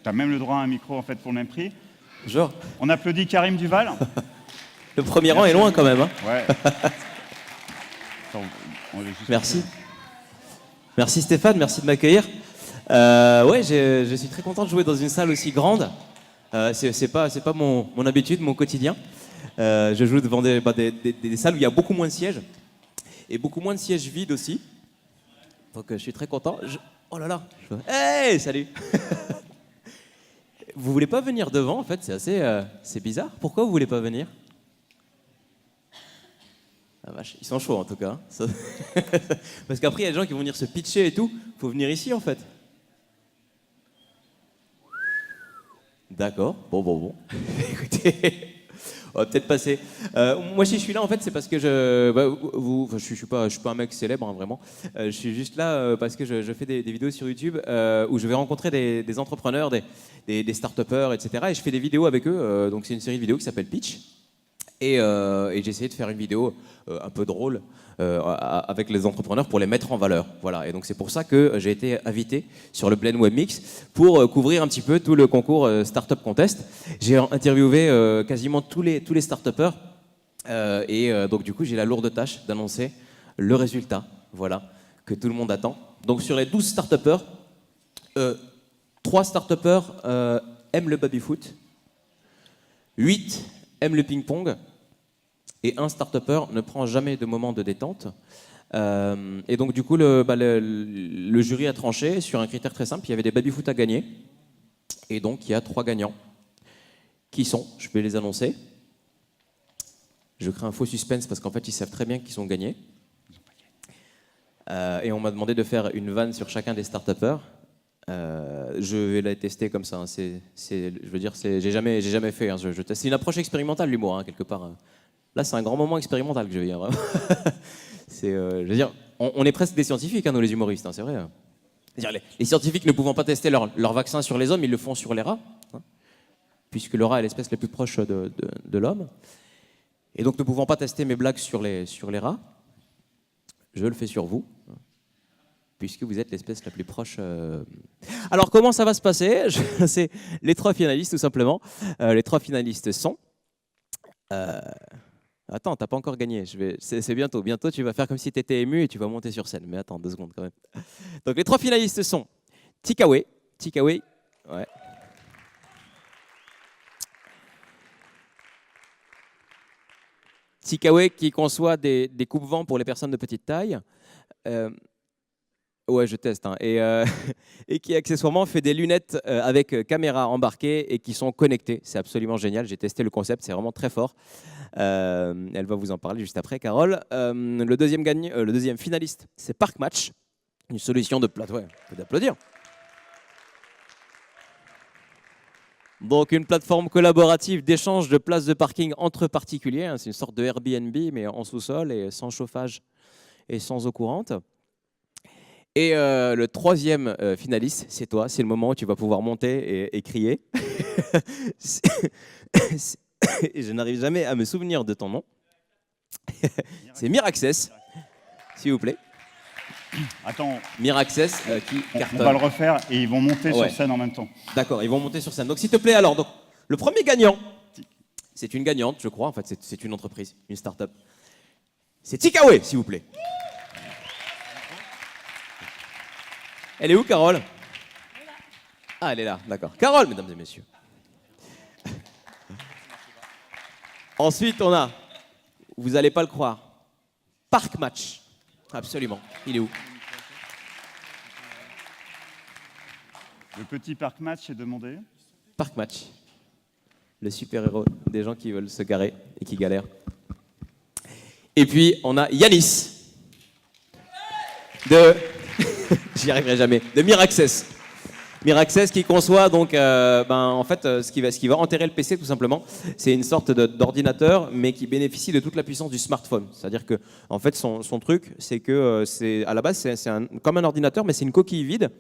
T'as même le droit à un micro en fait pour le même prix. Genre, On applaudit Karim Duval. le premier rang est loin quand même. Hein. Ouais. Attends, on va juste- Merci. Merci Stéphane, merci de m'accueillir. Ouais, je suis très content de jouer dans une salle aussi grande. C'est pas mon habitude, mon quotidien. Je joue devant des salles où il y a beaucoup moins de sièges. Et beaucoup moins de sièges vides aussi. Donc je suis très content. Oh là là. Hey, salut. Vous voulez pas venir devant en fait, c'est bizarre. Pourquoi vous voulez pas venir? Ah vache, ils sont chauds en tout cas. Hein. Parce qu'après il y a des gens qui vont venir se pitcher et tout. Faut venir ici en fait. D'accord. Bon. Écoutez. On va peut-être passer. Moi, si je suis là, en fait, c'est parce que je suis pas un mec célèbre, hein, vraiment. Je suis juste là parce que je fais des vidéos sur YouTube où je vais rencontrer des entrepreneurs, des start-upers, etc. Et je fais des vidéos avec eux. Donc, c'est une série de vidéos qui s'appelle Pitch. Et j'ai essayé de faire une vidéo un peu drôle avec les entrepreneurs pour les mettre en valeur. Voilà. Et donc c'est pour ça que j'ai été invité sur le Blend Web Mix pour couvrir un petit peu tout le concours Startup Contest. J'ai interviewé quasiment tous les start-upers donc du coup j'ai la lourde tâche d'annoncer le résultat, voilà, que tout le monde attend. Donc sur les 12 start-upers, 3 start-upers aiment le baby-foot, 8 aiment le ping-pong, et un start-upper ne prend jamais de moment de détente. Et donc, du coup, le jury a tranché sur un critère très simple. Il y avait des baby-foot à gagner. Et donc, il y a 3 gagnants. Qui sont? Je vais les annoncer. Je crée un faux suspense parce qu'en fait, ils savent très bien qu'ils ont gagné. Et on m'a demandé de faire une vanne sur chacun des start-uppers. Je vais la tester comme ça. Hein. Je veux dire, j'ai jamais fait. Hein. C'est une approche expérimentale, l'humour, hein, quelque part. Là, c'est un grand moment expérimental que je vais dire. Je veux dire, on est presque des scientifiques, hein, nous les humoristes, hein, c'est vrai. Les scientifiques ne pouvant pas tester leur vaccin sur les hommes, ils le font sur les rats, hein, puisque le rat est l'espèce la plus proche de l'homme. Et donc, ne pouvant pas tester mes blagues sur les rats, je le fais sur vous, hein, puisque vous êtes l'espèce la plus proche. Alors, comment ça va se passer? C'est les 3 finalistes, tout simplement. Les 3 finalistes sont... Attends, t'as pas encore gagné. C'est bientôt. Bientôt, tu vas faire comme si tu étais ému et tu vas monter sur scène. Mais attends, 2 secondes quand même. Donc, les 3 finalistes sont Tikaway. Ouais. Tikaway qui conçoit des coupes-vents pour les personnes de petite taille. Ouais, je teste. Hein. Et qui accessoirement fait des lunettes avec caméra embarquée et qui sont connectées. C'est absolument génial. J'ai testé le concept, c'est vraiment très fort. Elle va vous en parler juste après, Carole. Le deuxième finaliste, c'est Park Match, une solution de plateforme. Ouais, faut d'applaudir. Donc une plateforme collaborative d'échange de places de parking entre particuliers. Hein. C'est une sorte de Airbnb, mais en sous-sol et sans chauffage et sans eau courante. Et le 3e finaliste, c'est toi. C'est le moment où tu vas pouvoir monter et crier. Et je n'arrive jamais à me souvenir de ton nom. C'est Miraccess, s'il vous plaît. Attends. Miraccess qui cartonne. On va le refaire et ils vont monter sur scène en même temps. D'accord, ils vont monter sur scène. Donc s'il te plaît, alors, donc, le premier gagnant, c'est une gagnante, je crois. En fait, c'est une entreprise, une start-up. C'est Tikaway, s'il vous plaît. Elle est où, Carole? Ah, elle est là, d'accord. Carole, mesdames et messieurs. Ensuite, on a, vous n'allez pas le croire, Park Match. Absolument. Il est où? Le petit Park Match est demandé. Park Match. Le super-héros des gens qui veulent se garer et qui galèrent. Et puis, on a Yanis. J'y arriverai jamais. De Miraccess. Miraccess qui conçoit donc, en fait, ce qui va enterrer le PC tout simplement, c'est une sorte d'ordinateur, mais qui bénéficie de toute la puissance du smartphone. C'est-à-dire que, en fait, son truc, c'est que à la base, c'est comme un ordinateur, mais c'est une coquille vide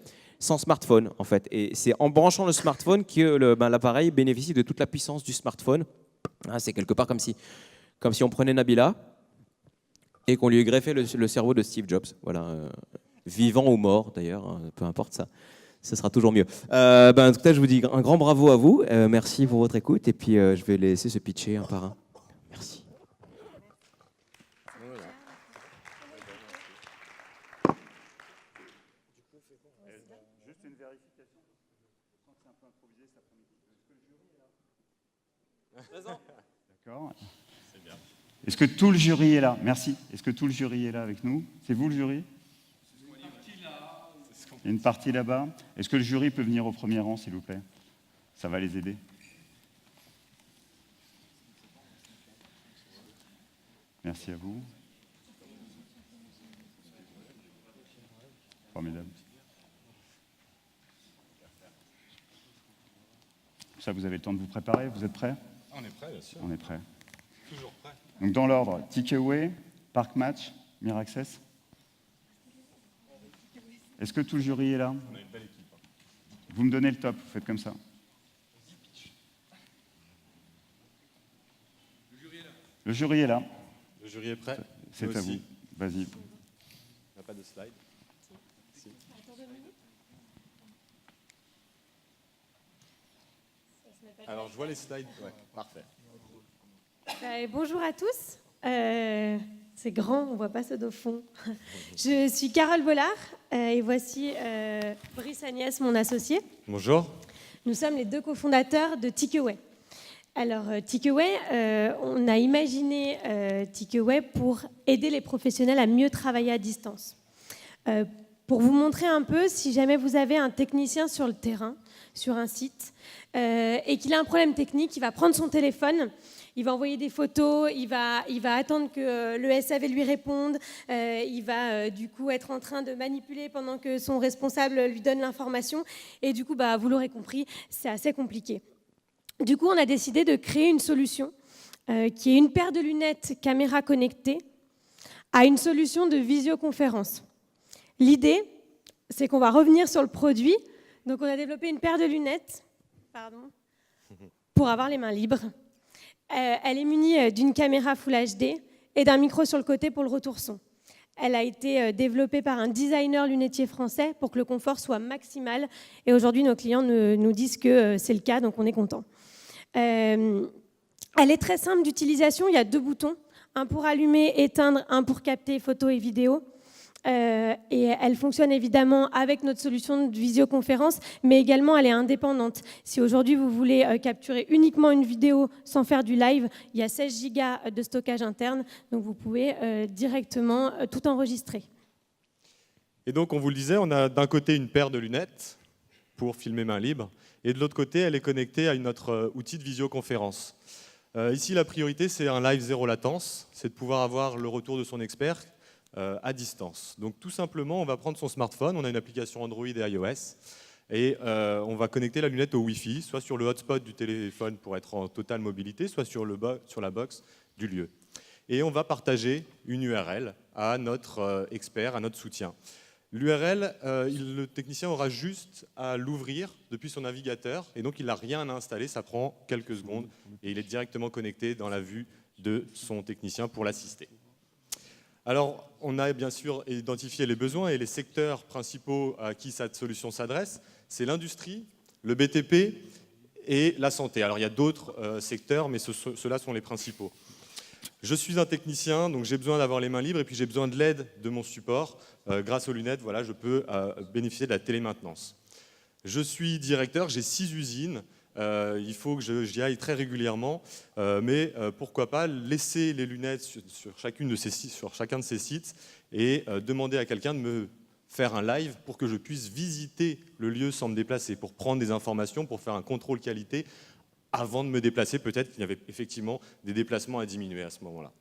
sans smartphone, en fait. Et c'est en branchant le smartphone que l'appareil bénéficie de toute la puissance du smartphone. Ah, c'est quelque part comme si on prenait Nabila et qu'on lui greffait le cerveau de Steve Jobs. Voilà, vivant ou mort d'ailleurs, peu importe ça. Ce sera toujours mieux. En tout cas, je vous dis un grand bravo à vous. Merci pour votre écoute. Et puis, je vais laisser se pitcher un par un. Merci. Juste une vérification. Je sens que c'est un peu improvisé cet après-midi. Est-ce que le jury est là? D'accord. C'est bien. Est-ce que tout le jury est là? Merci. Est-ce que tout le jury est là avec nous? C'est vous le jury? Il y a une partie là-bas. Est-ce que le jury peut venir au premier rang, s'il vous plaît? Ça va les aider. Merci à vous. Formidable. Ça, vous avez le temps de vous préparer. Vous êtes prêts? On est prêt, bien sûr. On est prêts. Toujours prêt. Donc, dans l'ordre, Ticketway, Park Match, Miraccess. Est-ce que tout le jury est là? On a une belle équipe. Vous me donnez le top, vous faites comme ça. Le jury est là. Le jury est prêt. C'est Nous à aussi. vous. Vas-y. On n'a pas de slide. Si. Alors, je vois les slides. Ouais, parfait. Bonjour à tous. C'est grand, on ne voit pas ceux au fond. Je suis Carole Bollard et voici Brice Agnès, mon associé. Bonjour. Nous sommes les deux cofondateurs de Ticketway. Alors, Ticketway, on a imaginé Ticketway pour aider les professionnels à mieux travailler à distance. Pour vous montrer un peu, si jamais vous avez un technicien sur le terrain, sur un site, et qu'il a un problème technique, il va prendre son téléphone, il va envoyer des photos, il va attendre que le SAV lui réponde, il va du coup être en train de manipuler pendant que son responsable lui donne l'information, et du coup, vous l'aurez compris, c'est assez compliqué. Du coup, on a décidé de créer une solution qui est une paire de lunettes caméra connectée à une solution de visioconférence. L'idée, c'est qu'on va revenir sur le produit. Donc, on a développé une paire de lunettes pour avoir les mains libres. Elle est munie d'une caméra Full HD et d'un micro sur le côté pour le retour son. Elle a été développée par un designer lunetier français pour que le confort soit maximal. Et aujourd'hui, nos clients nous disent que c'est le cas, donc on est content. Elle est très simple d'utilisation. Il y a 2 boutons, un pour allumer, éteindre, un pour capter photos et vidéos. Et elle fonctionne évidemment avec notre solution de visioconférence, mais également elle est indépendante. Si aujourd'hui vous voulez capturer uniquement une vidéo sans faire du live, il y a 16 gigas de stockage interne, donc vous pouvez directement tout enregistrer. Et donc, on vous le disait, on a d'un côté une paire de lunettes pour filmer main libre, et de l'autre côté, elle est connectée à notre outil de visioconférence. Ici, la priorité, c'est un live zéro latence, c'est de pouvoir avoir le retour de son expert à distance. Donc tout simplement, on va prendre son smartphone, on a une application Android et iOS, et on va connecter la lunette au Wi-Fi, soit sur le hotspot du téléphone pour être en totale mobilité, soit sur la box du lieu. Et on va partager une URL à notre expert, à notre soutien. L'URL, le technicien aura juste à l'ouvrir depuis son navigateur, et donc il n'a rien à installer, ça prend quelques secondes, et il est directement connecté dans la vue de son technicien pour l'assister. Alors, on a bien sûr identifié les besoins et les secteurs principaux à qui cette solution s'adresse. C'est l'industrie, le BTP et la santé. Alors, il y a d'autres secteurs, mais ceux-là sont les principaux. Je suis un technicien, donc j'ai besoin d'avoir les mains libres et puis j'ai besoin de l'aide de mon support. Grâce aux lunettes, voilà, je peux bénéficier de la télémaintenance. Je suis directeur, j'ai 6 usines. Il faut que j'y aille très régulièrement, mais pourquoi pas laisser les lunettes sur chacun de ces sites et demander à quelqu'un de me faire un live pour que je puisse visiter le lieu sans me déplacer, pour prendre des informations, pour faire un contrôle qualité avant de me déplacer. Peut-être qu'il y avait effectivement des déplacements à diminuer à ce moment-là.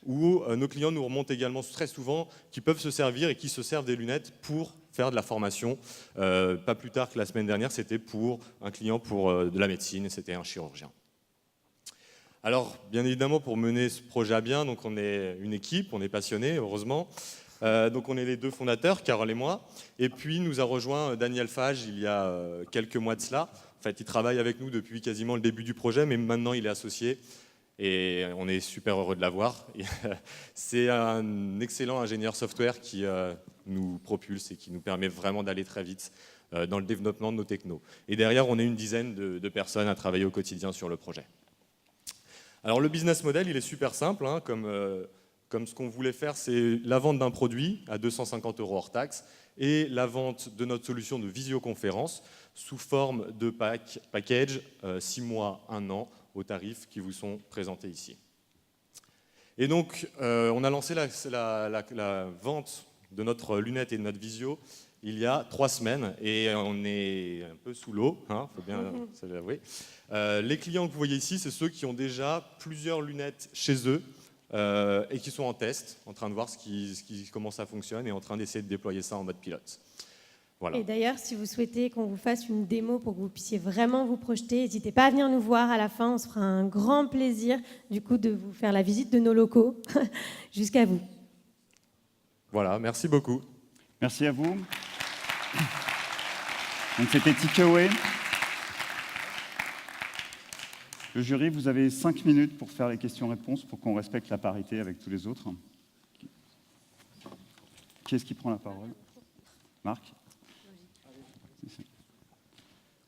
Ou nos clients nous remontent également très souvent qui peuvent se servir et qui se servent des lunettes pour faire de la formation. Pas plus tard que la semaine dernière, c'était pour un client pour de la médecine, c'était un chirurgien. Alors, bien évidemment, pour mener ce projet à bien, donc on est une équipe, on est passionnés, heureusement. Donc on est les 2 fondateurs, Carole et moi. Et puis nous a rejoint Daniel Fage il y a quelques mois de cela. En fait, il travaille avec nous depuis quasiment le début du projet, mais maintenant il est associé. Et on est super heureux de l'avoir. C'est un excellent ingénieur software qui nous propulse et qui nous permet vraiment d'aller très vite dans le développement de nos technos. Et derrière, on est une dizaine de personnes à travailler au quotidien sur le projet. Alors le business model, il est super simple, hein, comme ce qu'on voulait faire, c'est la vente d'un produit à 250 € hors taxe et la vente de notre solution de visioconférence sous forme de package 6 mois, 1 an, aux tarifs qui vous sont présentés ici. Et donc, on a lancé la vente de notre lunette et de notre visio il y a 3 semaines et on est un peu sous l'eau, hein, faut bien se l'avouer. Les clients que vous voyez ici, c'est ceux qui ont déjà plusieurs lunettes chez eux et qui sont en test, en train de voir comment ça fonctionne et en train d'essayer de déployer ça en mode pilote. Voilà. Et d'ailleurs, si vous souhaitez qu'on vous fasse une démo pour que vous puissiez vraiment vous projeter, n'hésitez pas à venir nous voir à la fin. On se fera un grand plaisir du coup de vous faire la visite de nos locaux jusqu'à vous. Voilà, merci beaucoup. Merci à vous. Donc c'était Tikeway. Le jury, vous avez 5 minutes pour faire les questions-réponses pour qu'on respecte la parité avec tous les autres. Qui est-ce qui prend la parole? Marc?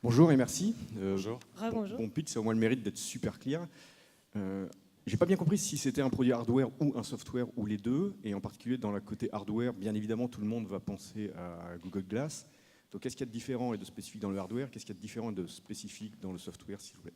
Bonjour et merci. Bonjour. Bonjour. Bon pitch, c'est au moins le mérite d'être super clair. J'ai pas bien compris si c'était un produit hardware ou un software ou les deux, et en particulier dans le côté hardware, bien évidemment, tout le monde va penser à Google Glass. Donc, qu'est-ce qu'il y a de différent et de spécifique dans le hardware? Qu'est-ce qu'il y a de différent et de spécifique dans le software, s'il vous plaît?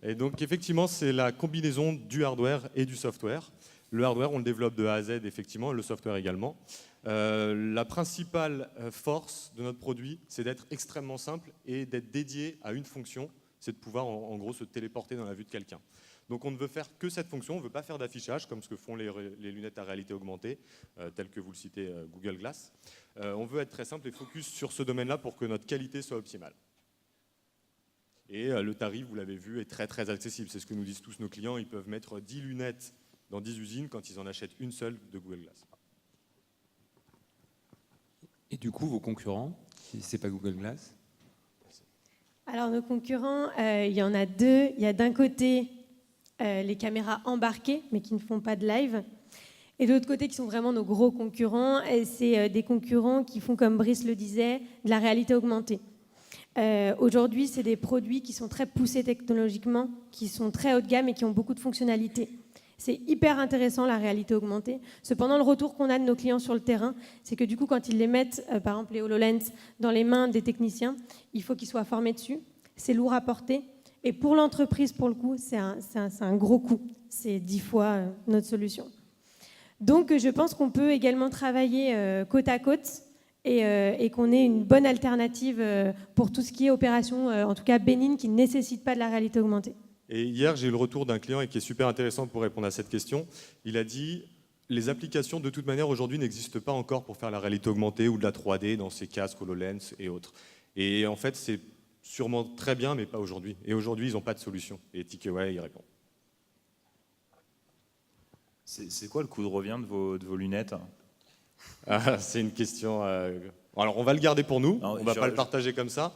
Et donc, effectivement, c'est la combinaison du hardware et du software. Le hardware, on le développe de A à Z, effectivement, le software également. La principale force de notre produit, c'est d'être extrêmement simple et d'être dédié à une fonction, c'est de pouvoir en gros se téléporter dans la vue de quelqu'un. Donc on ne veut faire que cette fonction, on ne veut pas faire d'affichage comme ce que font les lunettes à réalité augmentée, telles que vous le citez Google Glass. On veut être très simple et focus sur ce domaine-là pour que notre qualité soit optimale. Et le tarif, vous l'avez vu, est très très accessible. C'est ce que nous disent tous nos clients, ils peuvent mettre 10 lunettes dans 10 usines quand ils en achètent une seule de Google Glass. Et du coup, vos concurrents, si ce n'est pas Google Glass? Alors nos concurrents, il y en a deux. Il y a d'un côté les caméras embarquées, mais qui ne font pas de live. Et de l'autre côté, qui sont vraiment nos gros concurrents. Et c'est des concurrents qui font, comme Brice le disait, de la réalité augmentée. Aujourd'hui, c'est des produits qui sont très poussés technologiquement, qui sont très haut de gamme et qui ont beaucoup de fonctionnalités. C'est hyper intéressant, la réalité augmentée. Cependant, le retour qu'on a de nos clients sur le terrain, c'est que du coup, quand ils les mettent, par exemple les HoloLens, dans les mains des techniciens, il faut qu'ils soient formés dessus. C'est lourd à porter. Et pour l'entreprise, pour le coup, c'est un gros coût. C'est 10 fois notre solution. Donc, je pense qu'on peut également travailler côte à côte et qu'on ait une bonne alternative pour tout ce qui est opération, en tout cas bénigne, qui ne nécessite pas de la réalité augmentée. Et hier, j'ai eu le retour d'un client et qui est super intéressant pour répondre à cette question. Il a dit, les applications de toute manière aujourd'hui n'existent pas encore pour faire la réalité augmentée ou de la 3D dans ces casques, HoloLens et autres. Et en fait, c'est sûrement très bien, mais pas aujourd'hui. Et aujourd'hui, ils n'ont pas de solution. Et Tikeway y répond. C'est quoi le coût de revient de vos lunettes? C'est une question... Alors, on va le garder pour nous. Non, on ne va pas le partager comme ça.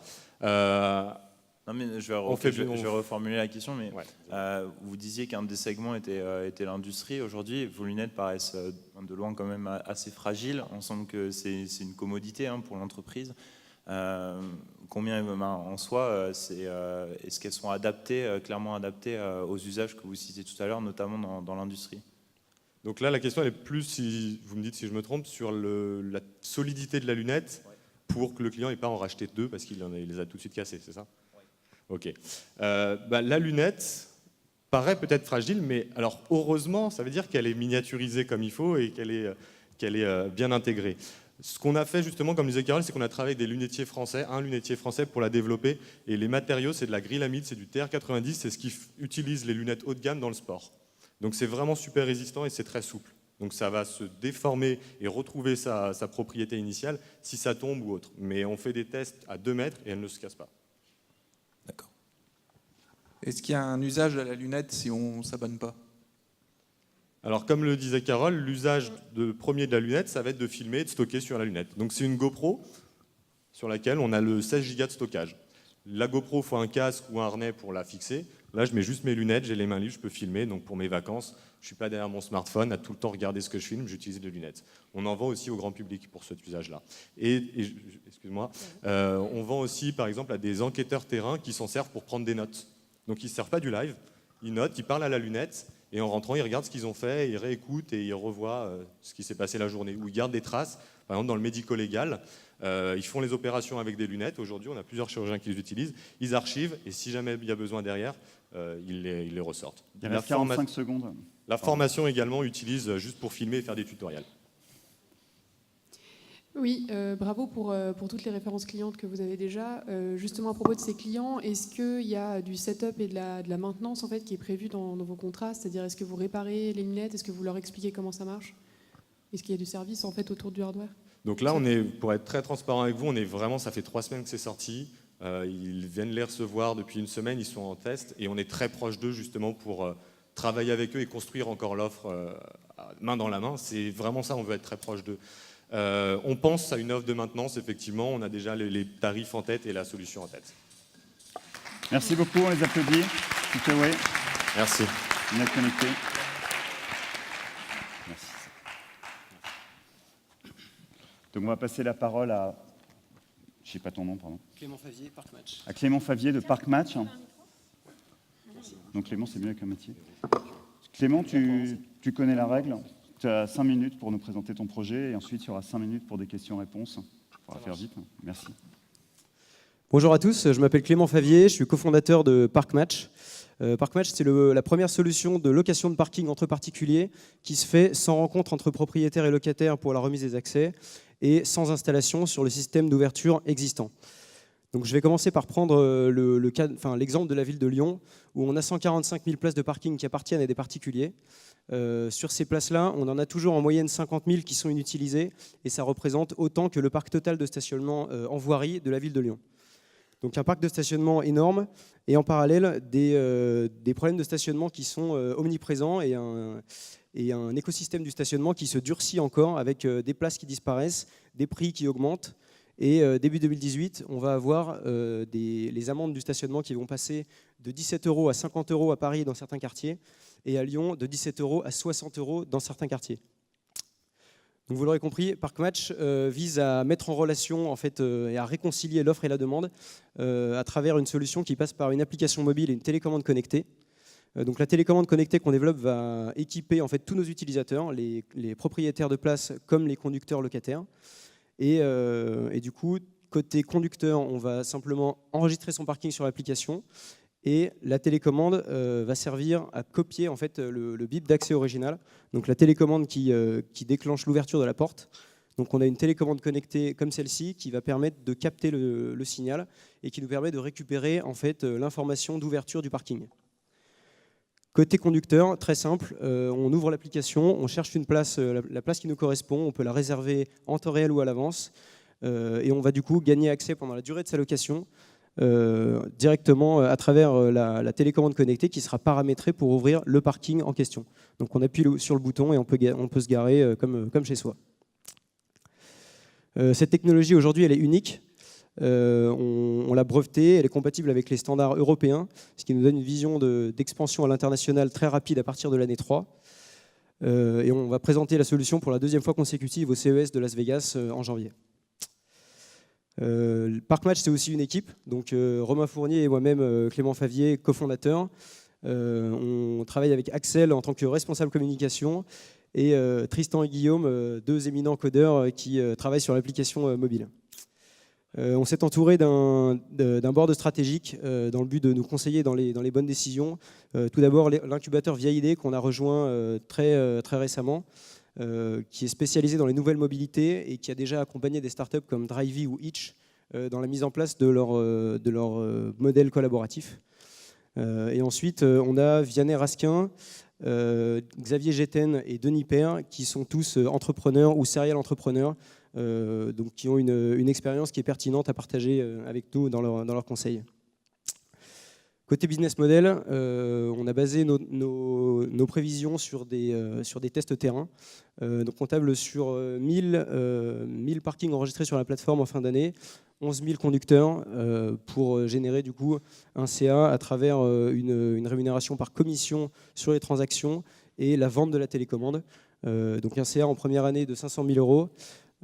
Non, mais je vais reformuler la question. Mais ouais. Vous disiez qu'un des segments était l'industrie. Aujourd'hui, vos lunettes paraissent de loin quand même assez fragiles. On sent que c'est une commodité pour l'entreprise. Combien en soi, est-ce qu'elles sont adaptées, clairement adaptées aux usages que vous citiez tout à l'heure, notamment dans l'industrie? Donc là, la question elle est plus, si vous me dites si je me trompe, sur la solidité de la lunette pour que le client n'ait pas à en racheter deux parce qu'il les a tout de suite cassés, c'est ça? Ok. La lunette paraît peut-être fragile, mais alors heureusement, ça veut dire qu'elle est miniaturisée comme il faut et qu'elle est bien intégrée. Ce qu'on a fait justement, comme disait Carole, c'est qu'on a travaillé avec des lunetiers français, un lunetier français pour la développer, et les matériaux, c'est de la grille-amide, c'est du TR90, c'est ce qui utilise les lunettes haut de gamme dans le sport. Donc c'est vraiment super résistant et c'est très souple. Donc ça va se déformer et retrouver sa propriété initiale si ça tombe ou autre. Mais on fait des tests à 2 mètres et elle ne se casse pas. D'accord. Est-ce qu'il y a un usage à la lunette si on ne s'abonne pas? Alors comme le disait Carole, l'usage premier de la lunette, ça va être de filmer et de stocker sur la lunette. Donc c'est une GoPro sur laquelle on a le 16 Go de stockage. La GoPro, il faut un casque ou un harnais pour la fixer. Là, je mets juste mes lunettes, j'ai les mains libres, je peux filmer. Donc pour mes vacances, je ne suis pas derrière mon smartphone à tout le temps regarder ce que je filme, j'utilise des lunettes. On en vend aussi au grand public pour cet usage-là. Excuse-moi, on vend aussi, par exemple, à des enquêteurs terrain qui s'en servent pour prendre des notes. Donc ils ne se servent pas du live, ils notent, ils parlent à la lunette, et en rentrant, ils regardent ce qu'ils ont fait, ils réécoutent et ils revoient ce qui s'est passé la journée. Ou ils gardent des traces, par exemple dans le médico-légal, ils font les opérations avec des lunettes. Aujourd'hui, on a plusieurs chirurgiens qui les utilisent. Ils archivent, et si jamais il y a besoin derrière, ils les ressortent. Il reste 45 secondes. La formation également utilise juste pour filmer et faire des tutoriels. Oui, bravo pour toutes les références clientes que vous avez déjà. Justement, à propos de ces clients, est-ce qu'il y a du setup et de la maintenance en fait, qui est prévu dans vos contrats? C'est-à-dire, est-ce que vous réparez les lunettes? Est-ce que vous leur expliquez comment ça marche? Est-ce qu'il y a du service en fait, autour du hardware? Donc là, pour être très transparent avec vous, on est vraiment, ça fait 3 semaines que c'est sorti. Ils viennent les recevoir depuis une semaine, ils sont en test, et on est très proche d'eux justement pour travailler avec eux et construire encore l'offre main dans la main. C'est vraiment ça, on veut être très proche d'eux. On pense à une offre de maintenance, effectivement, on a déjà les tarifs en tête et la solution en tête. Merci beaucoup, on les applaudit. TickAway. Merci. On est connecté. Merci. Donc on va passer la parole à... Je ne sais pas ton nom, pardon. Clément Favier, Parc Match. À Clément Favier de Parc Match. Donc Clément, c'est mieux avec un métier. Clément, tu connais la règle. Tu as 5 minutes pour nous présenter ton projet et ensuite il y aura 5 minutes pour des questions-réponses. On va faire vite. Merci. Bonjour à tous, je m'appelle Clément Favier, je suis cofondateur de Parc Match. Parc Match, c'est la première solution de location de parking entre particuliers qui se fait sans rencontre entre propriétaires et locataires pour la remise des accès et sans installation sur le système d'ouverture existant. Donc, je vais commencer par prendre l'exemple de la ville de Lyon, où on a 145 000 places de parking qui appartiennent à des particuliers. Sur ces places-là, on en a toujours en moyenne 50 000 qui sont inutilisées, et ça représente autant que le parc total de stationnement en voirie de la ville de Lyon. Donc un parc de stationnement énorme, et en parallèle des problèmes de stationnement qui sont omniprésents, et un écosystème du stationnement qui se durcit encore, avec des places qui disparaissent, des prix qui augmentent. Et début 2018, on va avoir les amendes du stationnement qui vont passer de 17 € à 50 € à Paris dans certains quartiers, et à Lyon de 17 € à 60 € dans certains quartiers. Donc vous l'aurez compris, Parc Match vise à mettre en relation en fait, et à réconcilier l'offre et la demande à travers une solution qui passe par une application mobile et une télécommande connectée. Donc la télécommande connectée qu'on développe va équiper en fait, tous nos utilisateurs, les propriétaires de places comme les conducteurs locataires. Et du coup, côté conducteur, on va simplement enregistrer son parking sur l'application, et la télécommande va servir à copier en fait, le bip d'accès original. Donc la télécommande qui déclenche l'ouverture de la porte. Donc on a une télécommande connectée comme celle-ci qui va permettre de capter le signal et qui nous permet de récupérer en fait, l'information d'ouverture du parking. Côté conducteur, très simple, on ouvre l'application, on cherche une place, la place qui nous correspond, on peut la réserver en temps réel ou à l'avance, et on va du coup gagner accès pendant la durée de sa location directement à travers la télécommande connectée qui sera paramétrée pour ouvrir le parking en question. Donc on appuie sur le bouton et on peut se garer comme chez soi. Cette technologie aujourd'hui elle est unique. On l'a brevetée, elle est compatible avec les standards européens, ce qui nous donne une vision d'expansion à l'international très rapide à partir de l'année 3. Et on va présenter la solution pour la 2e fois consécutive au CES de Las Vegas en janvier. Parc Match, c'est aussi une équipe. Donc Romain Fournier et moi-même, Clément Favier, cofondateur. On travaille avec Axel en tant que responsable communication et Tristan et Guillaume, 2 éminents codeurs qui travaillent sur l'application mobile. On s'est entouré d'un board stratégique dans le but de nous conseiller dans les bonnes décisions. Tout d'abord, l'incubateur Via Idée qu'on a rejoint très récemment, qui est spécialisé dans les nouvelles mobilités et qui a déjà accompagné des startups comme Drivey ou Hitch dans la mise en place de leur modèle collaboratif. Et ensuite, on a Vianney Raskin, Xavier Géten et Denis Père, qui sont tous entrepreneurs ou serial entrepreneurs, donc qui ont une expérience qui est pertinente à partager avec nous dans leur conseil. Côté business model, on a basé nos prévisions sur des tests terrain. Donc on table sur 1000 parkings enregistrés sur la plateforme en fin d'année, 11 000 conducteurs pour générer du coup un CA à travers une rémunération par commission sur les transactions et la vente de la télécommande. Donc un CA en première année de 500 000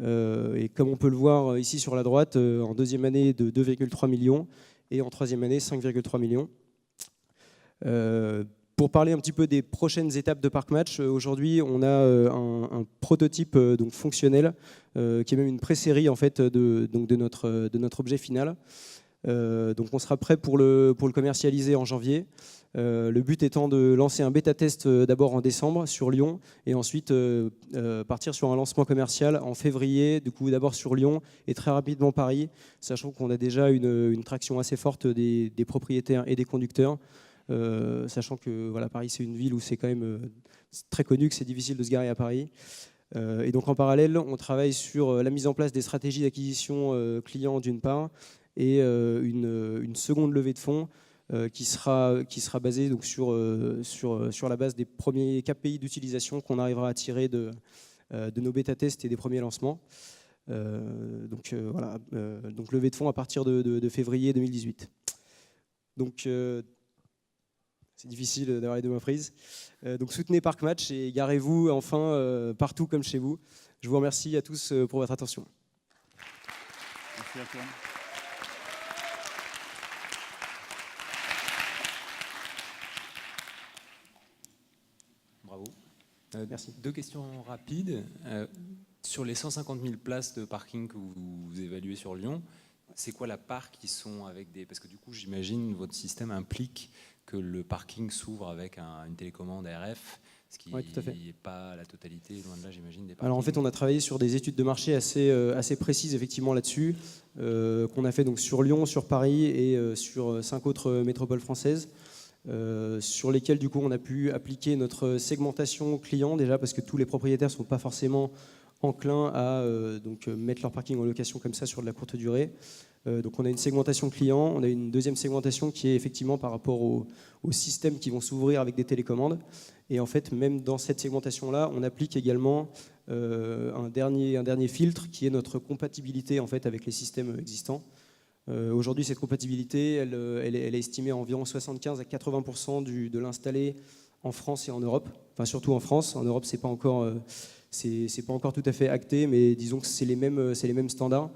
€. Et comme on peut le voir ici sur la droite, en deuxième année de 2,3 millions et en troisième année 5,3 millions. Pour parler un petit peu des prochaines étapes de ParkMatch, aujourd'hui on a un prototype donc fonctionnel qui est même une pré-série en fait de notre objet final. Donc on sera prêt pour le commercialiser en janvier. Le but étant de lancer un bêta-test d'abord en décembre sur Lyon et ensuite partir sur un lancement commercial en février, du coup d'abord sur Lyon et très rapidement Paris, sachant qu'on a déjà une traction assez forte des propriétaires et des conducteurs, sachant que voilà, Paris c'est une ville où c'est quand même très connu que c'est difficile de se garer à Paris. Et donc en parallèle, on travaille sur la mise en place des stratégies d'acquisition client d'une part et une seconde levée de fonds qui sera basée donc sur la base des premiers KPI d'utilisation qu'on arrivera à tirer de nos bêta-tests et des premiers lancements. Donc levée de fonds à partir de février 2018. Donc c'est difficile d'avoir les deux mains prises. Donc soutenez ParkMatch et garez-vous enfin partout comme chez vous. Je vous remercie à tous pour votre attention. Merci à toi. Bravo. Merci. 2 questions rapides. Sur les 150 000 places de parking que vous évaluez sur Lyon, c'est quoi la part qui sont avec des... Parce que du coup, j'imagine votre système implique que le parking s'ouvre avec une télécommande RF, ce qui n'est pas la totalité, loin de là, j'imagine, des parkings. Alors en fait, on a travaillé sur des études de marché assez précises effectivement là-dessus, qu'on a fait donc sur Lyon, sur Paris et sur 5 autres métropoles françaises, sur lesquelles du coup on a pu appliquer notre segmentation client déjà parce que tous les propriétaires ne sont pas forcément enclins à mettre leur parking en location comme ça sur de la courte durée. Donc on a une segmentation client, on a une deuxième segmentation qui est effectivement par rapport aux systèmes qui vont s'ouvrir avec des télécommandes. Et en fait, même dans cette segmentation-là, on applique également un dernier filtre qui est notre compatibilité en fait avec les systèmes existants. Aujourd'hui, cette compatibilité, elle est estimée à environ 75 à 80% de l'installé en France et en Europe. Enfin, surtout en France. En Europe, c'est pas encore tout à fait acté, mais disons que c'est les mêmes standards.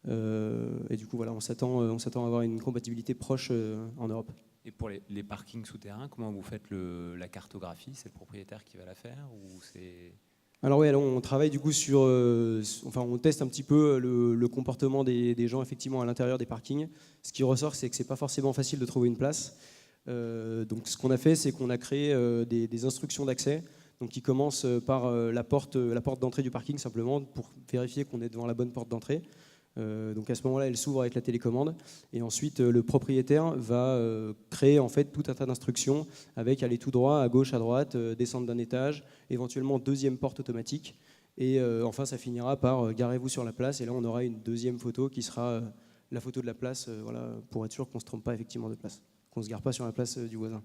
Et du coup, voilà, on s'attend à avoir une compatibilité proche en Europe. Et pour les parkings souterrains, comment vous faites la cartographie? C'est le propriétaire qui va la faire ou c'est... Alors oui, on travaille du coup on teste un petit peu le comportement des gens effectivement à l'intérieur des parkings. Ce qui ressort, c'est que c'est pas forcément facile de trouver une place. Donc ce qu'on a fait, c'est qu'on a créé des instructions d'accès, donc qui commencent par la porte d'entrée du parking simplement pour vérifier qu'on est devant la bonne porte d'entrée. Donc à ce moment-là, elle s'ouvre avec la télécommande et ensuite le propriétaire va créer en fait tout un tas d'instructions avec aller tout droit, à gauche, à droite, descendre d'un étage, éventuellement deuxième porte automatique et enfin ça finira par garez-vous sur la place et là on aura une deuxième photo qui sera la photo de la place voilà, pour être sûr qu'on ne se trompe pas effectivement de place, qu'on ne se gare pas sur la place du voisin.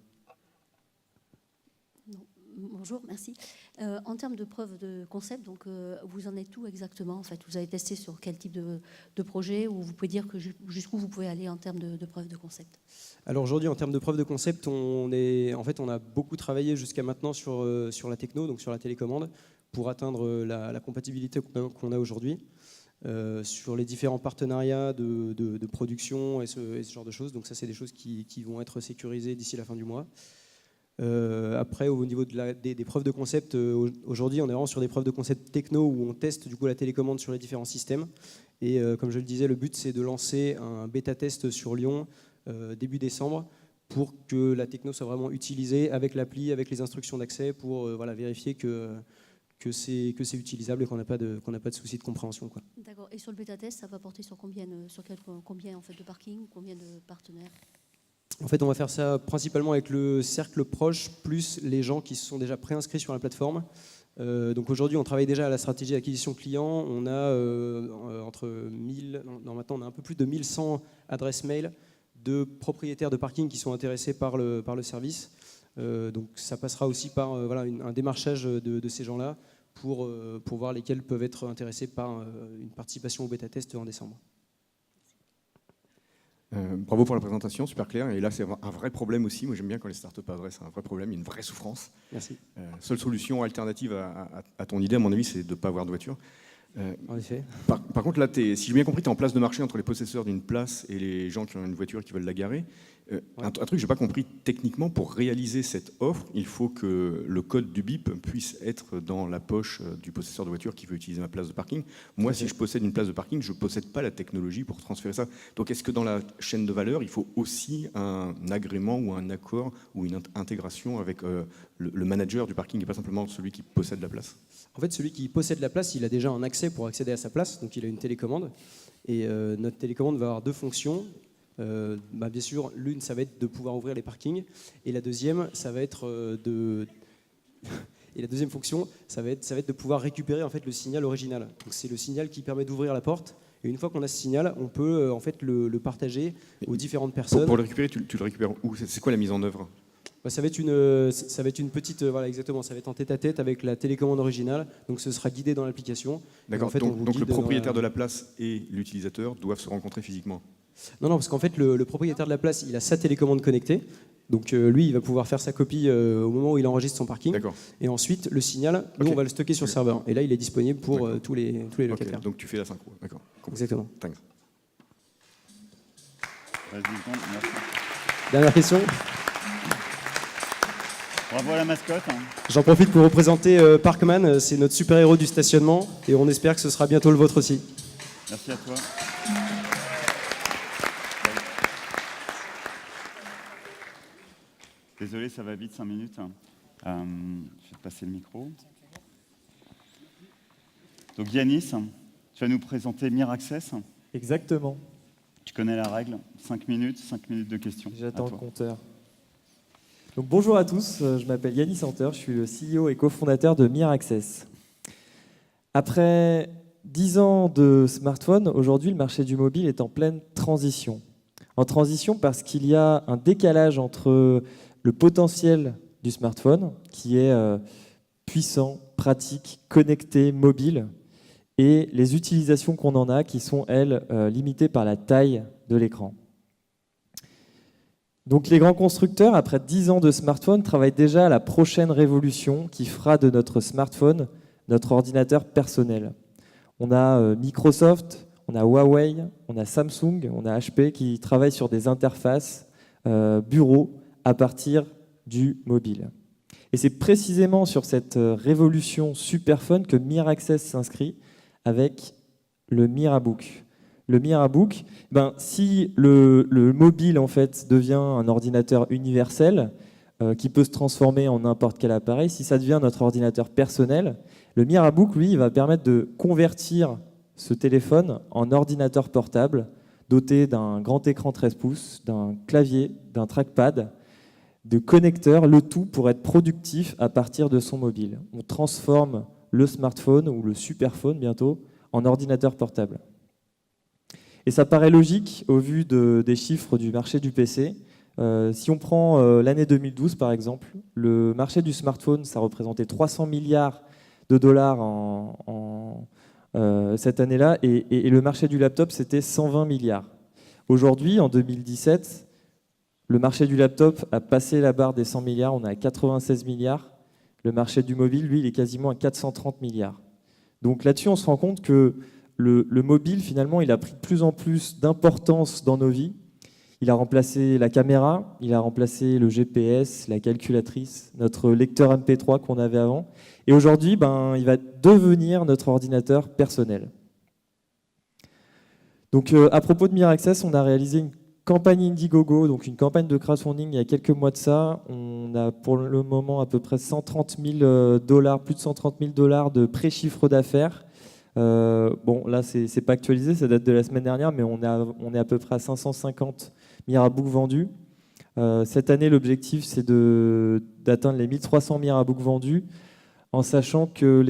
Bonjour, merci. En termes de preuve de concept, donc, vous en êtes où exactement en fait? Vous avez testé sur quel type de projet ou vous pouvez dire que jusqu'où vous pouvez aller en termes de preuve de concept? Alors aujourd'hui, en termes de preuve de concept, on a beaucoup travaillé jusqu'à maintenant sur la techno, donc sur la télécommande, pour atteindre la compatibilité qu'on a aujourd'hui. Sur les différents partenariats de production et ce genre de choses. Donc ça, c'est des choses qui vont être sécurisées d'ici la fin du mois. Après, au niveau des preuves de concept, aujourd'hui, on est vraiment sur des preuves de concept techno où on teste du coup la télécommande sur les différents systèmes. Et comme je le disais, le but, c'est de lancer un bêta-test sur Lyon début décembre pour que la techno soit vraiment utilisée avec l'appli, avec les instructions d'accès pour vérifier que c'est utilisable et qu'on n'a pas de soucis de compréhension, quoi. D'accord. Et sur le bêta-test, ça va porter sur combien en fait, de parking, combien de partenaires? En fait, on va faire ça principalement avec le cercle proche, plus les gens qui se sont déjà préinscrits sur la plateforme. Donc aujourd'hui, on travaille déjà à la stratégie d'acquisition client. On a maintenant on a un peu plus de 1100 adresses mail de propriétaires de parking qui sont intéressés par le service. Donc ça passera aussi par un démarchage de ces gens-là pour voir lesquels peuvent être intéressés par une participation au bêta-test en décembre. Bravo pour la présentation, super clair. Et là, c'est un vrai problème aussi. Moi, j'aime bien quand les startups adressent un vrai problème, une vraie souffrance. Merci. Seule solution alternative à ton idée, à mon avis, c'est de ne pas avoir de voiture. En effet. Par contre, là, si j'ai bien compris, tu es en place de marché entre les possesseurs d'une place et les gens qui ont une voiture et qui veulent la garer. Un truc que je n'ai pas compris, techniquement, pour réaliser cette offre, il faut que le code du BIP puisse être dans la poche du possesseur de voiture qui veut utiliser ma place de parking. Moi, si je possède une place de parking, je ne possède pas la technologie pour transférer ça. Donc, est-ce que dans la chaîne de valeur, il faut aussi un agrément ou un accord ou une intégration avec le manager du parking et pas simplement celui qui possède la place? En fait, celui qui possède la place, il a déjà un accès pour accéder à sa place, donc il a une télécommande. Et notre télécommande va avoir deux fonctions. Bien sûr, l'une, ça va être de pouvoir ouvrir les parkings, et la deuxième, ça va être et la deuxième fonction, ça va être de pouvoir récupérer en fait le signal original. Donc c'est le signal qui permet d'ouvrir la porte. Et une fois qu'on a ce signal, on peut en fait le partager aux différentes personnes. Pour le récupérer, tu le récupères où? C'est quoi la mise en œuvre? Ça va être une petite, voilà, exactement, ça va être en tête-à-tête avec la télécommande originale, donc ce sera guidé dans l'application. D'accord, en fait, donc le propriétaire de la place et l'utilisateur doivent se rencontrer physiquement? Non, parce qu'en fait, le propriétaire de la place, il a sa télécommande connectée, donc lui, il va pouvoir faire sa copie au moment où il enregistre son parking. Et ensuite, le signal, nous, on va le stocker sur le serveur, et là, il est disponible pour tous les locataires. Donc tu fais la synchro, d'accord. Exactement. Thanks. Merci. Dernière question. Bravo à la mascotte. J'en profite pour représenter Parkman, c'est notre super-héros du stationnement, et on espère que ce sera bientôt le vôtre aussi. Merci à toi. Désolé, ça va vite, 5 minutes. Je vais te passer le micro. Donc Yanis, tu vas nous présenter Miraccess. Exactement. Tu connais la règle, 5 minutes de questions. J'attends le compteur. Donc, bonjour à tous, je m'appelle Yanis Hunter, je suis le CEO et cofondateur de Miraccess. Après 10 ans de smartphone, aujourd'hui le marché du mobile est en pleine transition. En transition parce qu'il y a un décalage entre le potentiel du smartphone, qui est puissant, pratique, connecté, mobile, et les utilisations qu'on en a, qui sont, elles, limitées par la taille de l'écran. Donc les grands constructeurs, après 10 ans de smartphone, travaillent déjà à la prochaine révolution qui fera de notre smartphone notre ordinateur personnel. On a Microsoft, on a Huawei, on a Samsung, on a HP qui travaillent sur des interfaces bureaux à partir du mobile. Et c'est précisément sur cette révolution super fun que Miraccess s'inscrit avec le Mirabook. Le Mirabook, si le mobile en fait devient un ordinateur universel qui peut se transformer en n'importe quel appareil, si ça devient notre ordinateur personnel, le Mirabook, lui, il va permettre de convertir ce téléphone en ordinateur portable doté d'un grand écran 13 pouces, d'un clavier, d'un trackpad, de connecteurs, le tout pour être productif à partir de son mobile. On transforme le smartphone ou le superphone bientôt en ordinateur portable. Et ça paraît logique au vu des chiffres du marché du PC. Si on prend l'année 2012 par exemple, le marché du smartphone, ça représentait 300 milliards de dollars cette année-là, et le marché du laptop, c'était 120 milliards. Aujourd'hui, en 2017, le marché du laptop a passé la barre des 100 milliards, on est à 96 milliards. Le marché du mobile, lui, il est quasiment à 430 milliards. Donc là-dessus, on se rend compte que le mobile, finalement, il a pris de plus en plus d'importance dans nos vies. Il a remplacé la caméra, il a remplacé le GPS, la calculatrice, notre lecteur MP3 qu'on avait avant. Et aujourd'hui, il va devenir notre ordinateur personnel. Donc, à propos de Miraccess, on a réalisé une campagne Indiegogo, donc une campagne de crowdfunding il y a quelques mois de ça. On a pour le moment à peu près 130 000 $, plus de 130 000 $ de pré-chiffre d'affaires. Là, c'est pas actualisé, ça date de la semaine dernière, mais on est à peu près à 550 Mirabooks vendus. Cette année, l'objectif, c'est d'atteindre les 1300 Mirabooks vendus, en sachant que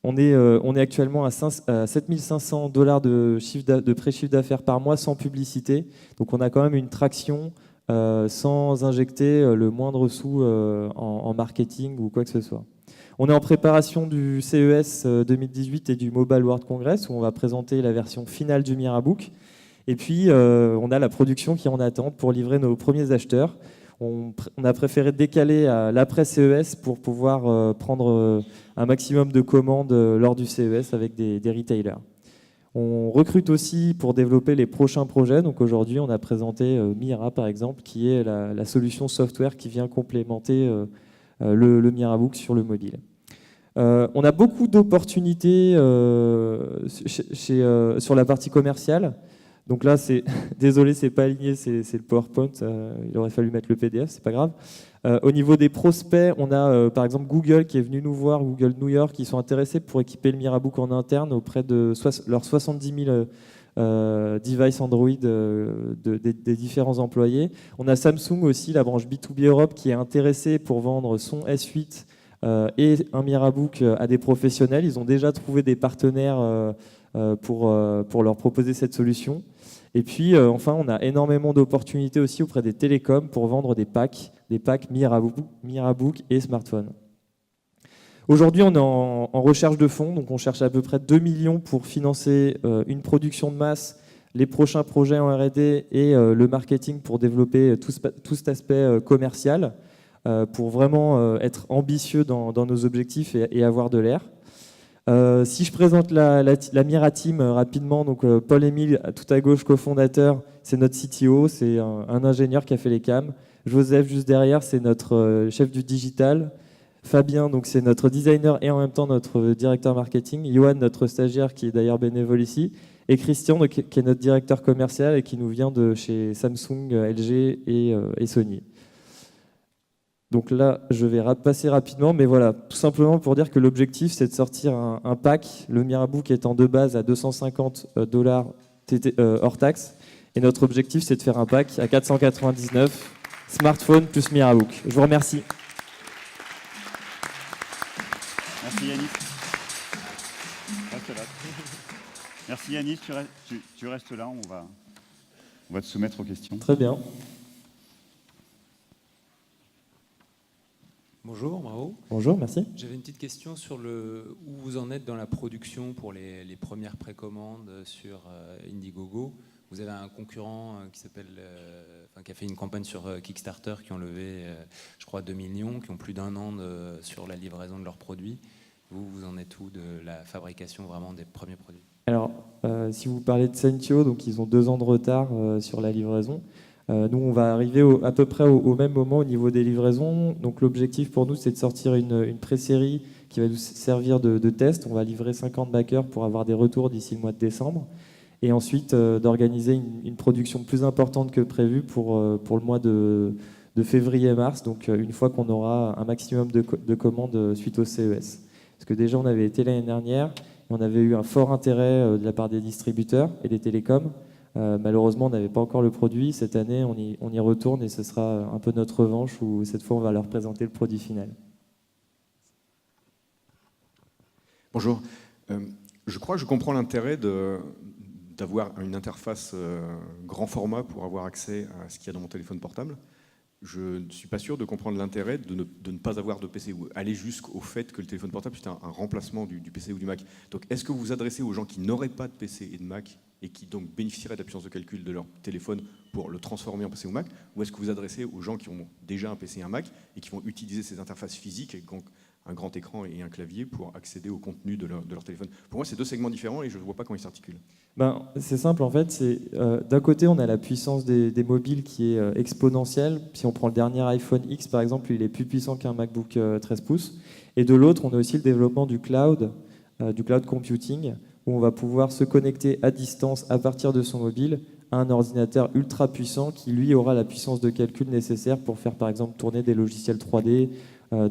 On est actuellement à 7500 $ de pré-chiffre d'affaires par mois sans publicité. Donc on a quand même une traction sans injecter le moindre sou en marketing ou quoi que ce soit. On est en préparation du CES 2018 et du Mobile World Congress où on va présenter la version finale du Mirabook. Et puis on a la production qui est en attente pour livrer nos premiers acheteurs. On a préféré décaler à l'après-CES pour pouvoir prendre un maximum de commandes lors du CES avec des retailers. On recrute aussi pour développer les prochains projets. Donc aujourd'hui, on a présenté Mira, par exemple, qui est la solution software qui vient complémenter le Mirabook sur le mobile. On a beaucoup d'opportunités sur la partie commerciale. Donc là, désolé, c'est pas aligné, c'est le PowerPoint. Il aurait fallu mettre le PDF, c'est pas grave. Au niveau des prospects, on a par exemple Google qui est venu nous voir, Google New York, qui sont intéressés pour équiper le Mirabook en interne auprès de leurs 70 000 devices Android des différents employés. On a Samsung aussi, la branche B2B Europe, qui est intéressée pour vendre son S8 et un Mirabook à des professionnels. Ils ont déjà trouvé des partenaires pour leur proposer cette solution. Et puis enfin, on a énormément d'opportunités aussi auprès des télécoms pour vendre des packs Mirabook et smartphone. Aujourd'hui, on est en recherche de fonds, donc on cherche à peu près 2 millions pour financer une production de masse, les prochains projets en R&D et le marketing pour développer tout cet aspect commercial, pour vraiment être ambitieux dans nos objectifs et avoir de l'air. Si je présente la Mira Team rapidement, donc Paul-Émile, tout à gauche, cofondateur, c'est notre CTO, c'est un ingénieur qui a fait les cams. Joseph, juste derrière, c'est notre chef du digital. Fabien, donc c'est notre designer et en même temps notre directeur marketing. Johan, notre stagiaire qui est d'ailleurs bénévole ici. Et Christian, donc, qui est notre directeur commercial et qui nous vient de chez Samsung, LG et Sony. Donc là, je vais passer rapidement, mais voilà, tout simplement pour dire que l'objectif, c'est de sortir un pack, le Mirabook étant de base à 250 $ hors taxe. Et notre objectif, c'est de faire un pack à 499, smartphone plus Mirabook. Je vous remercie. Merci Yanis. Merci Yanis, tu restes là, on va te soumettre aux questions. Très bien. Bonjour, bravo. Bonjour, merci. J'avais une petite question sur où vous en êtes dans la production pour les premières précommandes sur Indiegogo. Vous avez un concurrent qui a fait une campagne sur Kickstarter, qui ont levé, je crois, 2 millions, qui ont plus d'1 an sur la livraison de leurs produits. Vous en êtes où de la fabrication vraiment des premiers produits? Alors, si vous parlez de Sentio, donc ils ont 2 ans de retard sur la livraison. Nous, on va arriver à peu près au même moment au niveau des livraisons. Donc l'objectif pour nous, c'est de sortir une pré-série qui va nous servir de test. On va livrer 50 backers pour avoir des retours d'ici le mois de décembre. Et ensuite, d'organiser une production plus importante que prévu pour le mois de février-mars. Donc une fois qu'on aura un maximum de commandes suite au CES. Parce que déjà, on avait été l'année dernière et on avait eu un fort intérêt de la part des distributeurs et des télécoms. Malheureusement, on n'avait pas encore le produit. Cette année, on y retourne et ce sera un peu notre revanche où cette fois, on va leur présenter le produit final. Bonjour. Je crois que je comprends l'intérêt d'avoir une interface grand format pour avoir accès à ce qu'il y a dans mon téléphone portable. Je ne suis pas sûr de comprendre l'intérêt de ne pas avoir de PC ou aller jusqu'au fait que le téléphone portable c'est un remplacement du PC ou du Mac. Donc, est-ce que vous vous adressez aux gens qui n'auraient pas de PC et de Mac et qui donc bénéficieraient de la puissance de calcul de leur téléphone pour le transformer en PC ou Mac, ou est-ce que vous vous adressez aux gens qui ont déjà un PC et un Mac et qui vont utiliser ces interfaces physiques, donc un grand écran et un clavier, pour accéder au contenu de leur téléphone? Pour moi, c'est 2 segments différents et je ne vois pas comment ils s'articulent. C'est simple, en fait. D'un côté, on a la puissance des mobiles qui est exponentielle. Si on prend le dernier iPhone X, par exemple, il est plus puissant qu'un MacBook 13 pouces. Et de l'autre, on a aussi le développement du cloud computing, où on va pouvoir se connecter à distance à partir de son mobile à un ordinateur ultra puissant qui, lui, aura la puissance de calcul nécessaire pour faire, par exemple, tourner des logiciels 3D,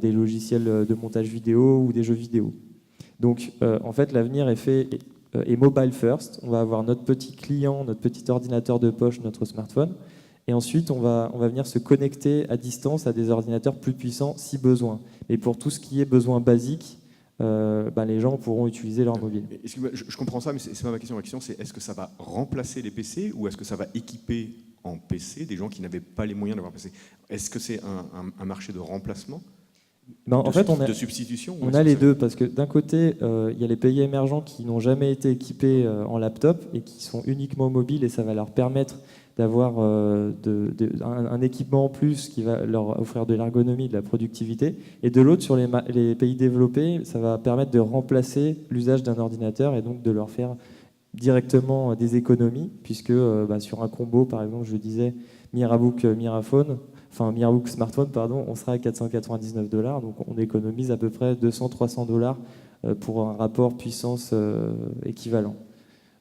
des logiciels de montage vidéo ou des jeux vidéo. Donc, en fait, l'avenir est mobile first. On va avoir notre petit client, notre petit ordinateur de poche, notre smartphone. Et ensuite, on va venir se connecter à distance à des ordinateurs plus puissants si besoin. Et pour tout ce qui est besoin basique, les gens pourront utiliser leur mobile. Je comprends ça, mais c'est pas ma question. Ma question, c'est est-ce que ça va remplacer les PC ou est-ce que ça va équiper en PC des gens qui n'avaient pas les moyens d'avoir un PC? Est-ce que c'est un marché de remplacement, de substitution? On a les deux, parce que d'un côté, il y a les pays émergents qui n'ont jamais été équipés en laptop et qui sont uniquement mobiles, et ça va leur permettre d'avoir un équipement en plus qui va leur offrir de l'ergonomie, de la productivité. Et de l'autre, sur les pays développés, ça va permettre de remplacer l'usage d'un ordinateur et donc de leur faire directement des économies, puisque sur un combo, par exemple, je disais MiraBook Smartphone, on sera à 499 $, donc on économise à peu près 200-300 $ pour un rapport puissance équivalent.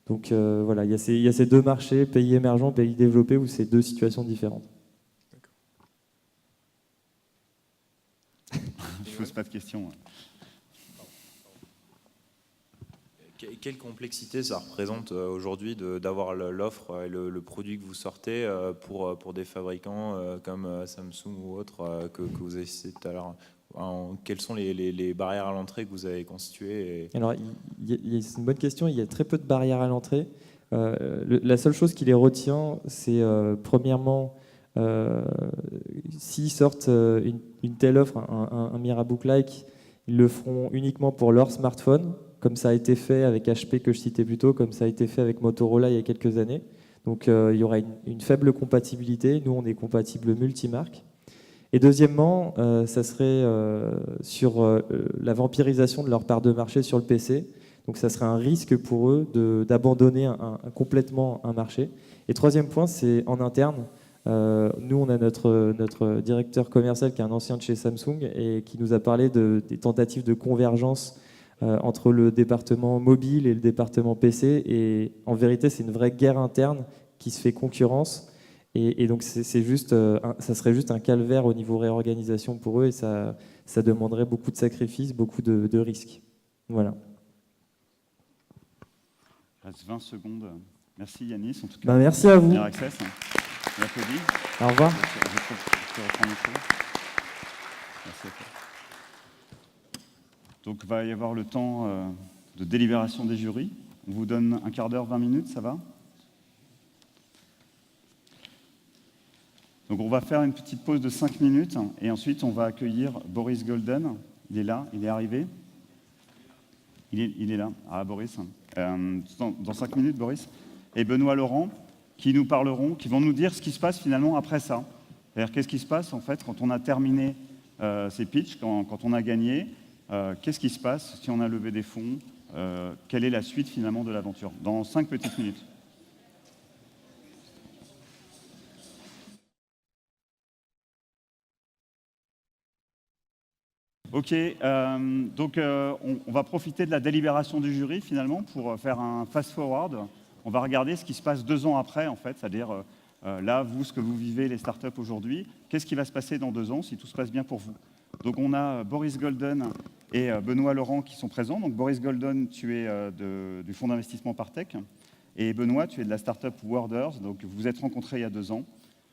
Donc voilà, il y a ces deux marchés, pays émergents, pays développés, où c'est deux situations différentes. Je ne pose pas de questions. Quelle complexité ça représente aujourd'hui d'avoir l'offre et le produit que vous sortez pour des fabricants comme Samsung ou autres que vous avez cité tout à l'heure? Quelles sont les barrières à l'entrée que vous avez constituées Alors, c'est une bonne question. Il y a très peu de barrières à l'entrée. La seule chose qui les retient, c'est premièrement, s'ils sortent une telle offre, un MiraBook-like, ils le feront uniquement pour leur smartphone, comme ça a été fait avec HP que je citais plus tôt, comme ça a été fait avec Motorola il y a quelques années. Donc il y aura une faible compatibilité. Nous, on est compatible multimarque. Et deuxièmement, ça serait sur la vampirisation de leur part de marché sur le PC. Donc ça serait un risque pour eux d'abandonner complètement un marché. Et troisième point, c'est en interne. Nous, on a notre directeur commercial qui est un ancien de chez Samsung et qui nous a parlé des tentatives de convergence entre le département mobile et le département PC. Et en vérité, c'est une vraie guerre interne qui se fait concurrence. Et donc, ça serait juste un calvaire au niveau réorganisation pour eux, et ça demanderait beaucoup de sacrifices, beaucoup de risques. Voilà. Il reste 20 secondes. Merci Yanis. En tout cas, merci à vous. Access. On applaudit. Au revoir. Je reprends le micro. Merci à toi. Donc, il va y avoir le temps de délibération des jurys. On vous donne un quart d'heure, 20 minutes, ça va? Donc on va faire une petite pause de 5 minutes et ensuite on va accueillir Boris Golden. Il est là, il est arrivé. Il est là. Ah, Boris. Dans 5 minutes, Boris. Et Benoît Laurent, qui vont nous dire ce qui se passe finalement après ça. C'est-à-dire qu'est-ce qui se passe en fait quand on a terminé ces pitchs, quand on a gagné, qu'est-ce qui se passe si on a levé des fonds, quelle est la suite finalement de l'aventure. Dans 5 petites minutes. Ok, donc on va profiter de la délibération du jury finalement pour faire un fast-forward. On va regarder ce qui se passe 2 ans après en fait, c'est-à-dire là, vous, ce que vous vivez, les startups aujourd'hui, qu'est-ce qui va se passer dans 2 ans si tout se passe bien pour vous. Donc on a Boris Golden et Benoît Laurent qui sont présents. Donc Boris Golden, tu es du fonds d'investissement Partech et Benoît, tu es de la startup Worders. Donc vous vous êtes rencontrés il y a 2 ans.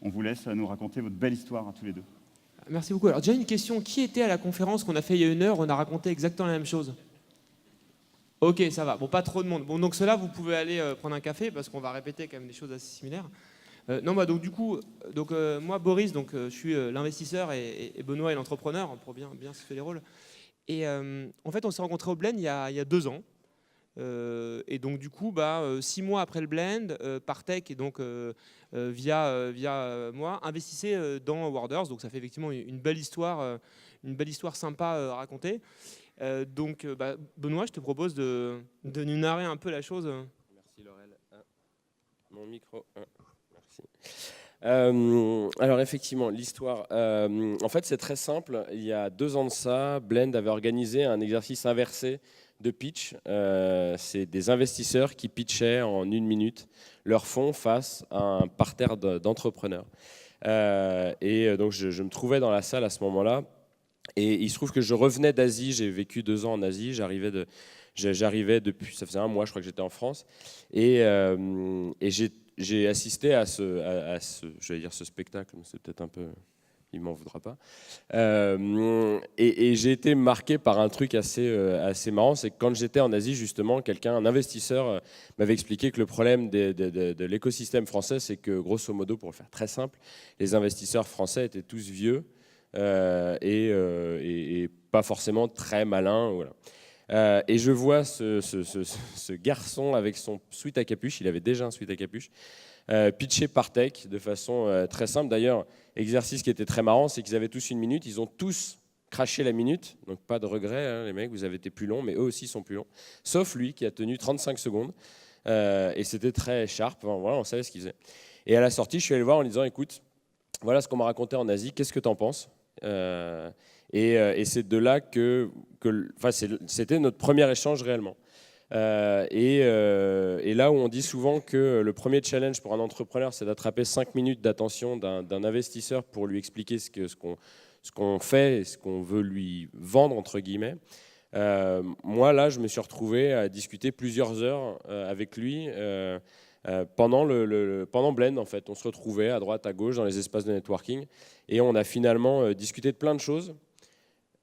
On vous laisse nous raconter votre belle histoire à tous les deux. Merci beaucoup. Alors déjà une question, qui était à la conférence qu'on a fait il y a 1 heure? On a raconté exactement la même chose. Ok, ça va. Bon, pas trop de monde. Bon, donc ceux-là, vous pouvez aller prendre un café parce qu'on va répéter quand même des choses assez similaires. Donc du coup, moi, Boris, je suis l'investisseur et Benoît est l'entrepreneur pour bien se faire les rôles. Et en fait, on s'est rencontrés au Blend il y a 2 ans. Et donc du coup, 6 mois après le Blend, Partech et donc via moi, investissait dans Worders. Donc ça fait effectivement une belle histoire sympa à raconter. Donc Benoît, je te propose de nous narrer un peu la chose. Merci Laurel. Mon micro. Merci. Alors effectivement, l'histoire, en fait c'est très simple. Il y a 2 ans de ça, Blend avait organisé un exercice inversé de pitch. C'est des investisseurs qui pitchaient en 1 minute leur fonds face à un parterre d'entrepreneurs. Et donc je me trouvais dans la salle à ce moment-là. Et il se trouve que je revenais d'Asie, j'ai vécu 2 ans en Asie, j'arrivais depuis, ça faisait 1 mois, je crois que j'étais en France. Et j'ai assisté à ce spectacle, c'est peut-être un peu il m'en voudra pas. Et j'ai été marqué par un truc assez marrant, c'est que quand j'étais en Asie, justement, un investisseur m'avait expliqué que le problème de l'écosystème français, c'est que, grosso modo, pour le faire très simple, les investisseurs français étaient tous vieux et pas forcément très malins. Voilà. Et je vois ce garçon avec son sweat à capuche, il avait déjà un sweat à capuche, pitché par tech de façon très simple. D'ailleurs, exercice qui était très marrant, c'est qu'ils avaient tous 1 minute, ils ont tous craché la minute, donc pas de regret, hein, les mecs, vous avez été plus longs, mais eux aussi sont plus longs, sauf lui qui a tenu 35 secondes, et c'était très sharp, enfin, voilà, on savait ce qu'il faisait. Et à la sortie, je suis allé le voir en lui disant, écoute, voilà ce qu'on m'a raconté en Asie, qu'est-ce que tu en penses ? Et c'est de là c'était notre premier échange réellement. Et là où on dit souvent que le premier challenge pour un entrepreneur, c'est d'attraper 5 minutes d'attention d'un investisseur pour lui expliquer ce qu'on fait et ce qu'on veut lui vendre, entre guillemets. Moi, là, je me suis retrouvé à discuter plusieurs heures avec lui pendant Blend, en fait. On se retrouvait à droite, à gauche, dans les espaces de networking, et on a finalement discuté de plein de choses,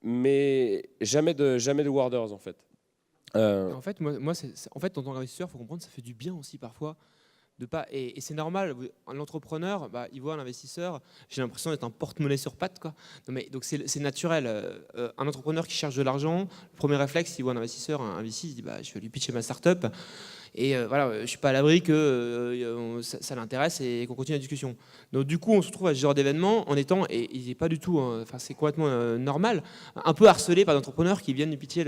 mais jamais de Worders, en fait. En fait, en tant qu'investisseur, il faut comprendre que ça fait du bien aussi parfois de pas. Et c'est normal. L'entrepreneur, il voit l'investisseur. J'ai l'impression d'être un porte-monnaie sur pattes, quoi. Non, mais donc c'est naturel. Un entrepreneur qui cherche de l'argent, le premier réflexe, il voit un investisseur, un VC, il dit je vais lui pitcher ma startup. Et voilà, je suis pas à l'abri que ça l'intéresse et qu'on continue la discussion. Donc du coup, on se retrouve à ce genre d'événement en étant, et il n'est pas du tout, c'est complètement normal, un peu harcelé par des entrepreneurs qui viennent nous pitcher.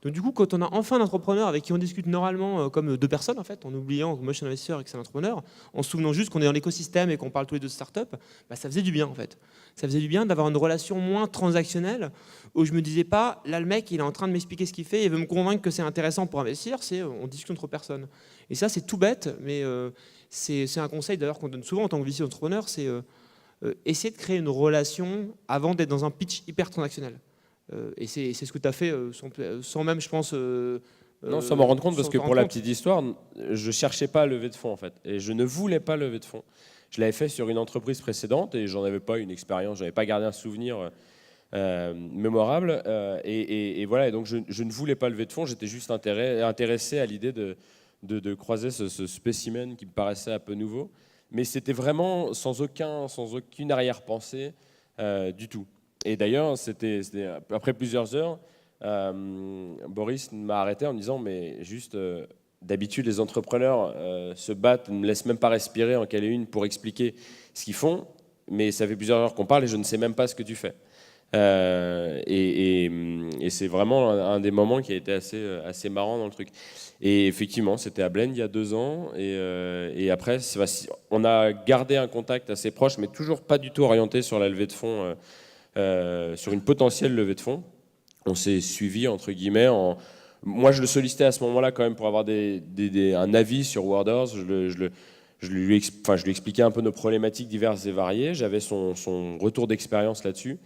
Donc du coup, quand on a enfin un entrepreneur avec qui on discute normalement comme deux personnes, en fait, en oubliant que moi je suis un investisseur et que c'est un entrepreneur, en se souvenant juste qu'on est dans l'écosystème et qu'on parle tous les deux de start-up, ça faisait du bien en fait. Ça faisait du bien d'avoir une relation moins transactionnelle où je me disais pas, là le mec il est en train de m'expliquer ce qu'il fait et veut me convaincre que c'est intéressant pour investir, on discute entre personnes. Et ça c'est tout bête, mais c'est un conseil d'ailleurs qu'on donne souvent en tant que VC entrepreneur, c'est essayer de créer une relation avant d'être dans un pitch hyper transactionnel. Et c'est ce que tu as fait sans même, je pense... non, sans m'en rendre compte, parce que pour la petite histoire, je cherchais pas à lever de fonds en fait, et je ne voulais pas lever de fonds. Je l'avais fait sur une entreprise précédente et j'en avais pas une expérience, j'avais pas gardé un souvenir mémorable. Et voilà, et donc je ne voulais pas lever de fonds, j'étais juste intéressé à l'idée de croiser ce spécimen qui me paraissait un peu nouveau. Mais c'était vraiment sans aucune arrière-pensée du tout. Et d'ailleurs, c'était après plusieurs heures, Boris m'a arrêté en me disant mais juste... D'habitude, les entrepreneurs se battent, ne me laissent même pas respirer en caler une pour expliquer ce qu'ils font, mais ça fait plusieurs heures qu'on parle et je ne sais même pas ce que tu fais. Et c'est vraiment un des moments qui a été assez marrant dans le truc. Et effectivement, c'était à Blend il y a 2 ans, et après, on a gardé un contact assez proche, mais toujours pas du tout orienté sur la levée de fonds, sur une potentielle levée de fonds. On s'est suivi, entre guillemets, moi, je le sollicitais à ce moment-là quand même pour avoir un avis sur Worders. Je lui expliquais un peu nos problématiques diverses et variées. J'avais son retour d'expérience là-dessus.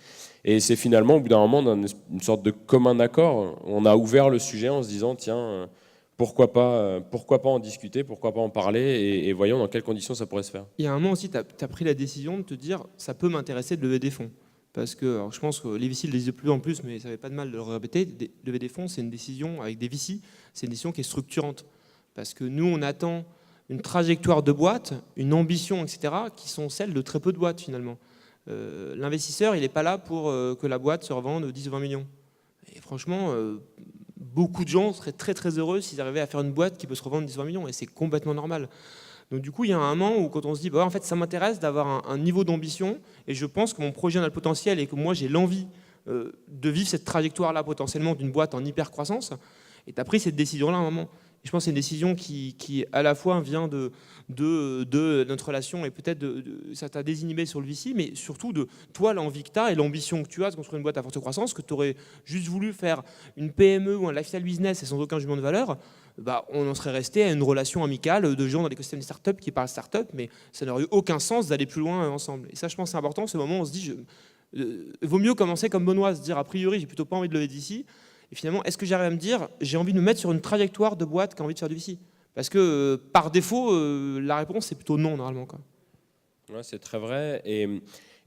Et c'est finalement, au bout d'un moment, une sorte de commun accord. On a ouvert le sujet en se disant, tiens, pourquoi pas en discuter, pourquoi pas en parler, et voyons dans quelles conditions ça pourrait se faire. Il y a un moment aussi, tu as pris la décision de te dire, ça peut m'intéresser de lever des fonds. Parce que alors je pense que les VC le disent de plus en plus, mais ça n'avait pas de mal de le répéter. Lever des fonds, c'est une décision avec des VC, c'est une décision qui est structurante. Parce que nous, on attend une trajectoire de boîte, une ambition, etc., qui sont celles de très peu de boîtes finalement. L'investisseur, il n'est pas là pour que la boîte se revende 10 ou 20 millions. Et franchement, beaucoup de gens seraient très très heureux s'ils arrivaient à faire une boîte qui peut se revendre 10 ou 20 millions, et c'est complètement normal. Donc du coup, il y a un moment où quand on se dit, en fait, ça m'intéresse d'avoir un niveau d'ambition, et je pense que mon projet en a le potentiel, et que moi, j'ai l'envie de vivre cette trajectoire-là potentiellement d'une boîte en hyper-croissance, et tu as pris cette décision-là à un moment. Et je pense que c'est une décision qui à la fois vient de notre relation, et peut-être ça t'a désinhibé sur le VC, mais surtout de toi, l'envie que tu as et l'ambition que tu as de construire une boîte à forte croissance, que tu aurais juste voulu faire une PME ou un lifestyle business et sans aucun jugement de valeur. On en serait resté à une relation amicale de gens dans l'écosystème des startups qui parlent startup, mais ça n'aurait eu aucun sens d'aller plus loin ensemble. Et ça, je pense que c'est important, ce moment où on se dit, vaut mieux commencer comme Benoît, se dire, a priori, j'ai plutôt pas envie de lever d'ici. Et finalement, est-ce que j'arrive à me dire, j'ai envie de me mettre sur une trajectoire de boîte qui a envie de faire du VC? Parce que par défaut, la réponse, c'est plutôt non, normalement, quoi. Ouais, c'est très vrai. Et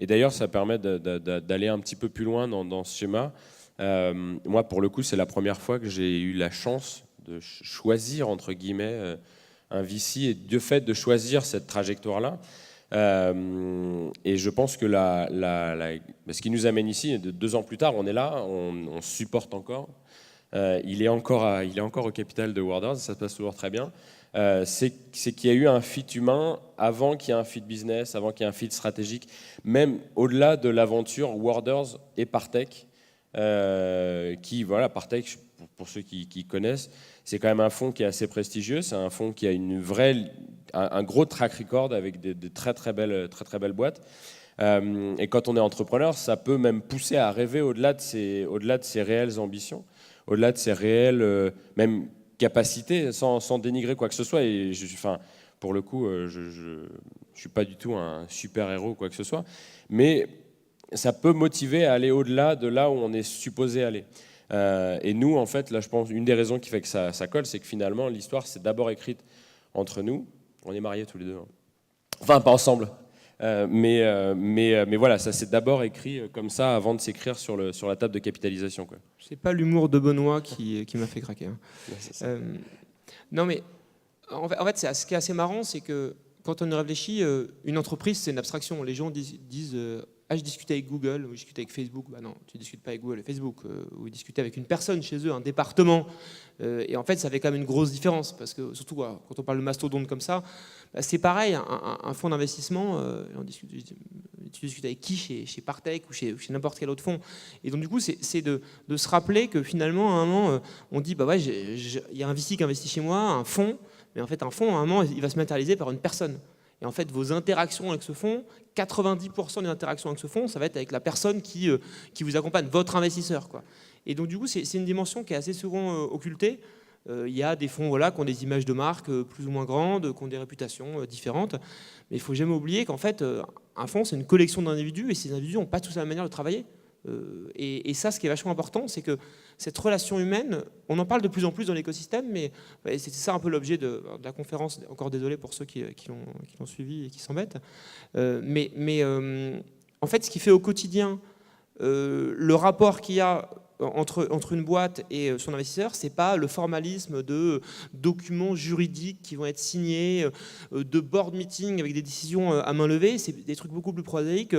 Et d'ailleurs, ça permet d'aller un petit peu plus loin dans ce schéma. Moi, pour le coup, c'est la première fois que j'ai eu la chance de choisir, entre guillemets, un VC et de fait de choisir cette trajectoire-là. Et je pense que ce qui nous amène ici, 2 ans plus tard, on est là, on supporte encore. Il est encore au capital de Worders, ça se passe toujours très bien. C'est qu'il y a eu un fit humain avant qu'il y ait un fit business, avant qu'il y ait un fit stratégique, même au-delà de l'aventure Worders et Partech, Partech, pour ceux qui connaissent, c'est quand même un fonds qui est assez prestigieux, c'est un fonds qui a un gros track record avec des très très belles boîtes. Et quand on est entrepreneur, ça peut même pousser à rêver au-delà de ses réelles ambitions, au-delà de ses réelles même capacités, sans dénigrer quoi que ce soit. Et pour le coup, je suis pas du tout un super-héros ou quoi que ce soit, mais ça peut motiver à aller au-delà de là où on est supposé aller. Et nous, en fait, là, je pense, une des raisons qui fait que ça colle, c'est que finalement, l'histoire, c'est d'abord écrite entre nous. On est mariés tous les deux. Hein. Enfin, pas ensemble. Mais voilà, ça s'est d'abord écrit comme ça avant de s'écrire sur la table de capitalisation. C'est pas l'humour de Benoît qui m'a fait craquer. Hein. Ouais, non, mais en fait, ce qui est assez marrant, c'est que quand on y réfléchit, une entreprise, c'est une abstraction. Les gens disent je discutais avec Google, ou je discutais avec Facebook. Bah non, tu ne discutes pas avec Google et Facebook. Ou discuter avec une personne chez eux, un département. Et en fait, ça fait quand même une grosse différence. Parce que, surtout, quand on parle de mastodonte comme ça, bah, c'est pareil, un fonds d'investissement, tu discutes avec qui chez Partech ou chez n'importe quel autre fonds. Et donc, du coup, c'est de se rappeler que finalement, à un moment, on dit bah ouais, il y a un VC qui investit chez moi, un fonds. Mais en fait, un fonds, à un moment, il va se matérialiser par une personne. Et en fait, vos interactions avec ce fonds, 90% des interactions avec ce fonds, ça va être avec la personne qui vous accompagne, votre investisseur, quoi. Et donc, du coup, c'est une dimension qui est assez souvent occultée. Il y a des fonds qui ont des images de marque plus ou moins grandes, qui ont des réputations différentes. Mais il ne faut jamais oublier qu'en fait, un fonds, c'est une collection d'individus, et ces individus n'ont pas tous la même manière de travailler. Et ça, ce qui est vachement important, c'est que cette relation humaine, on en parle de plus en plus dans l'écosystème, mais c'était ça un peu l'objet de la conférence. Encore désolé pour ceux qui l'ont suivi et qui s'embêtent. Mais en fait, ce qui fait au quotidien le rapport qu'il y a entre une boîte et son investisseur, c'est pas le formalisme de documents juridiques qui vont être signés, de board meeting avec des décisions à main levée. C'est des trucs beaucoup plus prosaïques,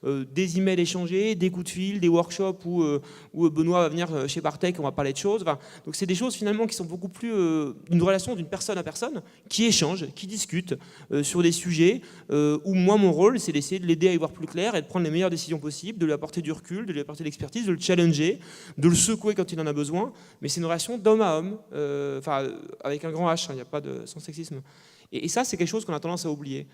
des emails échangés, des coups de fil, des workshops où Benoît va venir chez Partech, on va parler de choses. Enfin, donc c'est des choses finalement qui sont beaucoup plus une relation d'une personne à personne, qui échange, qui discute sur des sujets où moi mon rôle c'est d'essayer de l'aider à y voir plus clair et de prendre les meilleures décisions possibles, de lui apporter du recul, de lui apporter de l'expertise, de le challenger, de le secouer quand il en a besoin, mais c'est une relation d'homme à homme, avec un grand H, il n'y a pas sans sexisme. Et ça, c'est quelque chose qu'on a tendance à oublier.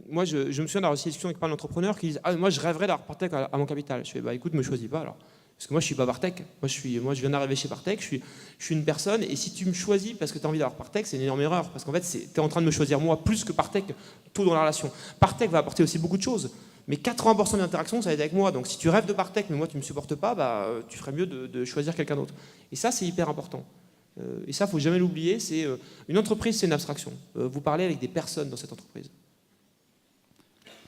Moi, je me souviens d'avoir aussi des discussions avec pas d'entrepreneurs qui disent moi, je rêverais d'avoir Partech à mon capital. Je fais écoute, me choisis pas alors. Parce que moi, je ne suis pas Partech. Moi, je viens d'arriver chez Partech, je suis une personne, et si tu me choisis parce que tu as envie d'avoir Partech, c'est une énorme erreur. Parce qu'en fait, tu es en train de me choisir moi plus que Partech, tout dans la relation. Partech va apporter aussi beaucoup de choses. Mais 80% de l'interaction, ça va être avec moi. Donc si tu rêves de Partech, mais moi tu ne me supportes pas, tu ferais mieux de choisir quelqu'un d'autre. Et ça, c'est hyper important. Et ça, il ne faut jamais l'oublier. Une entreprise, c'est une abstraction. Vous parlez avec des personnes dans cette entreprise.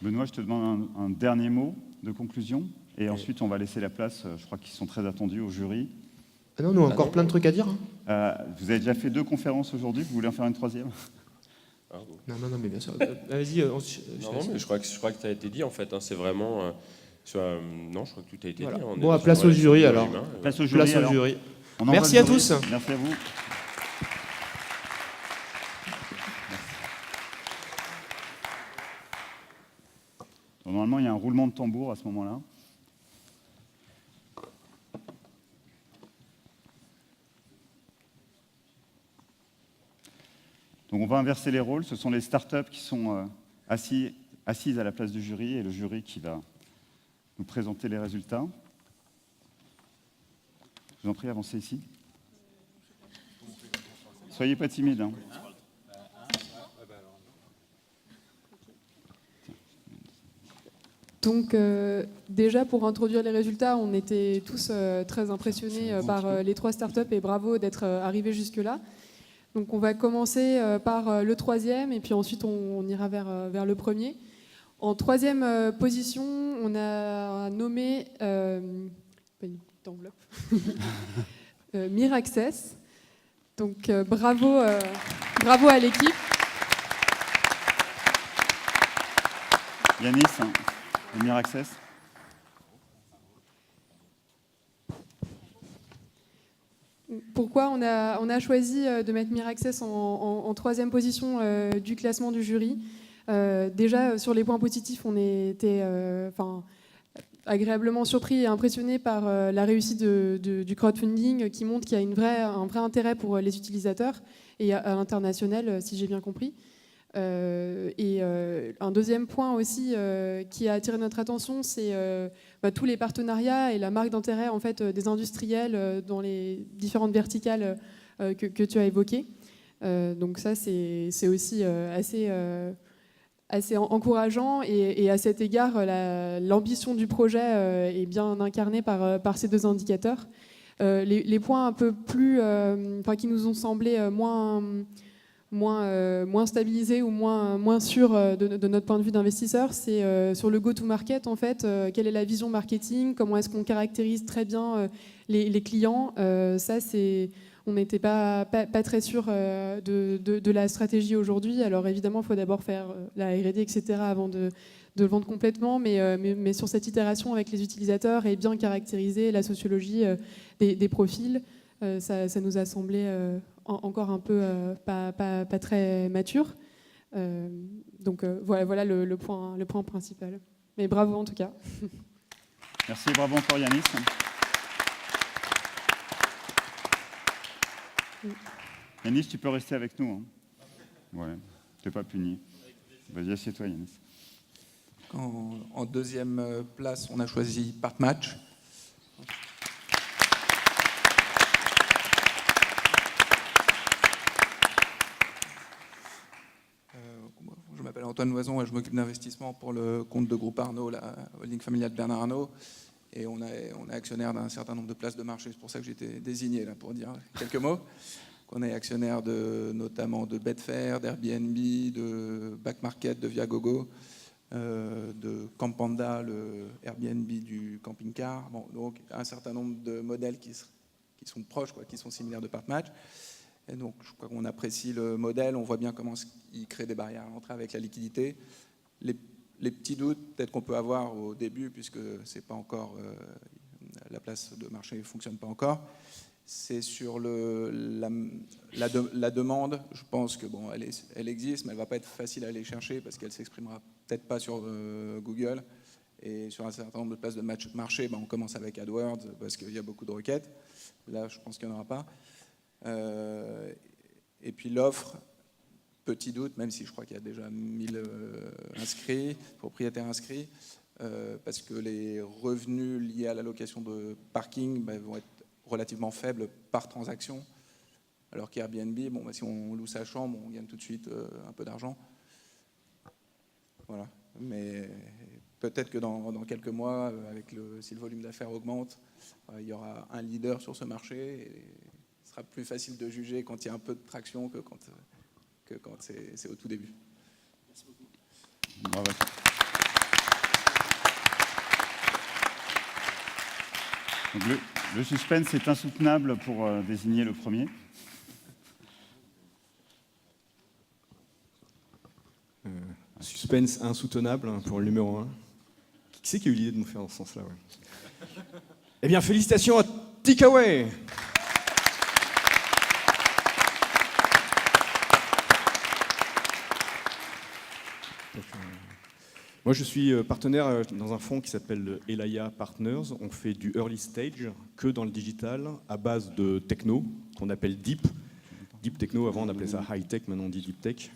Benoît, je te demande un dernier mot de conclusion. Et ensuite, on va laisser la place, je crois qu'ils sont très attendus au jury. Ah non, nous, encore plein de trucs à dire. Hein. Vous avez déjà fait 2 conférences aujourd'hui, vous voulez en faire une 3e ? Non, mais bien sûr. Vas-y. Non, mais je crois que ça a été dit en fait. Hein, c'est vraiment. Non, je crois que tout a été dit. Hein, bon, place au jury alors. Place au jury. Merci à tous. Merci à vous. Donc, normalement, il y a un roulement de tambour à ce moment-là. Donc on va inverser les rôles. Ce sont les startups qui sont assises à la place du jury et le jury qui va nous présenter les résultats. Je vous en prie, avancez ici. Soyez pas timides. Hein. Donc déjà pour introduire les résultats, on était tous très impressionnés par les 3 startups et bravo d'être arrivés jusque-là. Donc on va commencer par le 3e et puis ensuite on ira vers le premier. En troisième position, on a nommé Miraccess. Donc bravo à l'équipe. Yanis, Miraccess. Pourquoi on a choisi de mettre Miraccess en troisième position du classement du jury? Déjà, sur les points positifs, on était agréablement surpris et impressionné par la réussite du crowdfunding qui montre qu'il y a un vrai intérêt pour les utilisateurs et à l'international, si j'ai bien compris. Et un deuxième point aussi qui a attiré notre attention, c'est tous les partenariats et la marque d'intérêt en fait, des industriels dans les différentes verticales que tu as évoquées. Donc ça, c'est aussi assez encourageant et à cet égard, l'ambition du projet est bien incarnée par ces deux indicateurs. Les points un peu plus, qui nous ont semblé moins stabilisés ou moins sûrs de notre point de vue d'investisseur, c'est sur le go-to-market en fait, quelle est la vision marketing, comment est-ce qu'on caractérise très bien les clients. Ça, on n'était pas très sûr de la stratégie aujourd'hui. Alors évidemment, il faut d'abord faire la R&D, etc. avant de le vendre complètement, mais sur cette itération avec les utilisateurs et bien caractériser la sociologie des profils, ça nous a semblé encore un peu pas très mature. Donc voilà le point principal. Mais bravo en tout cas. Merci, bravo encore Yanis. Yanis, tu peux rester avec nous. Hein. Ouais, tu n'es pas puni. Vas-y, assieds-toi Yanis. En deuxième place, on a choisi Partmatch. Je m'appelle Antoine Loison et je m'occupe d'investissement pour le compte de Groupe Arnaud, la holding familiale de Bernard Arnault. Et on est actionnaire d'un certain nombre de places de marché. C'est pour ça que j'ai été désigné là, pour dire quelques mots. On est actionnaire notamment de Betfair, d'Airbnb, de Back Market, de Viagogo, de Campanda, le Airbnb du camping-car. Bon, donc un certain nombre de modèles qui sont proches, qui sont similaires de Partmatch. Et donc je crois qu'on apprécie le modèle, on voit bien comment il crée des barrières à l'entrée avec la liquidité. Les petits doutes peut-être qu'on peut avoir au début, puisque c'est pas encore la place de marché ne fonctionne pas encore, c'est sur la demande. Je pense que bon, elle existe, mais elle va pas être facile à aller chercher parce qu'elle s'exprimera peut-être pas sur Google. Et sur un certain nombre de places de marché, on commence avec AdWords parce qu'il y a beaucoup de requêtes. Là, je pense qu'il n'y en aura pas. Et puis l'offre, petit doute, même si je crois qu'il y a déjà 1000 propriétaires inscrits, parce que les revenus liés à la location de parking vont être relativement faibles par transaction, alors qu'Airbnb, si on loue sa chambre, on gagne tout de suite un peu d'argent. Voilà. Mais peut-être que dans quelques mois, si le volume d'affaires augmente, il y aura un leader sur ce marché et ce sera plus facile de juger quand il y a un peu de traction que quand c'est au tout début. Merci beaucoup. Bravo. Donc le suspense est insoutenable pour désigner le premier. Suspense insoutenable pour le numéro 1. Qui c'est qui a eu l'idée de nous faire dans ce sens-là, Eh bien, félicitations à Tikaway. Moi, je suis partenaire dans un fonds qui s'appelle Elaya Partners. On fait du early stage que dans le digital à base de techno qu'on appelle deep. Deep techno, avant on appelait ça high tech, maintenant on dit deep tech.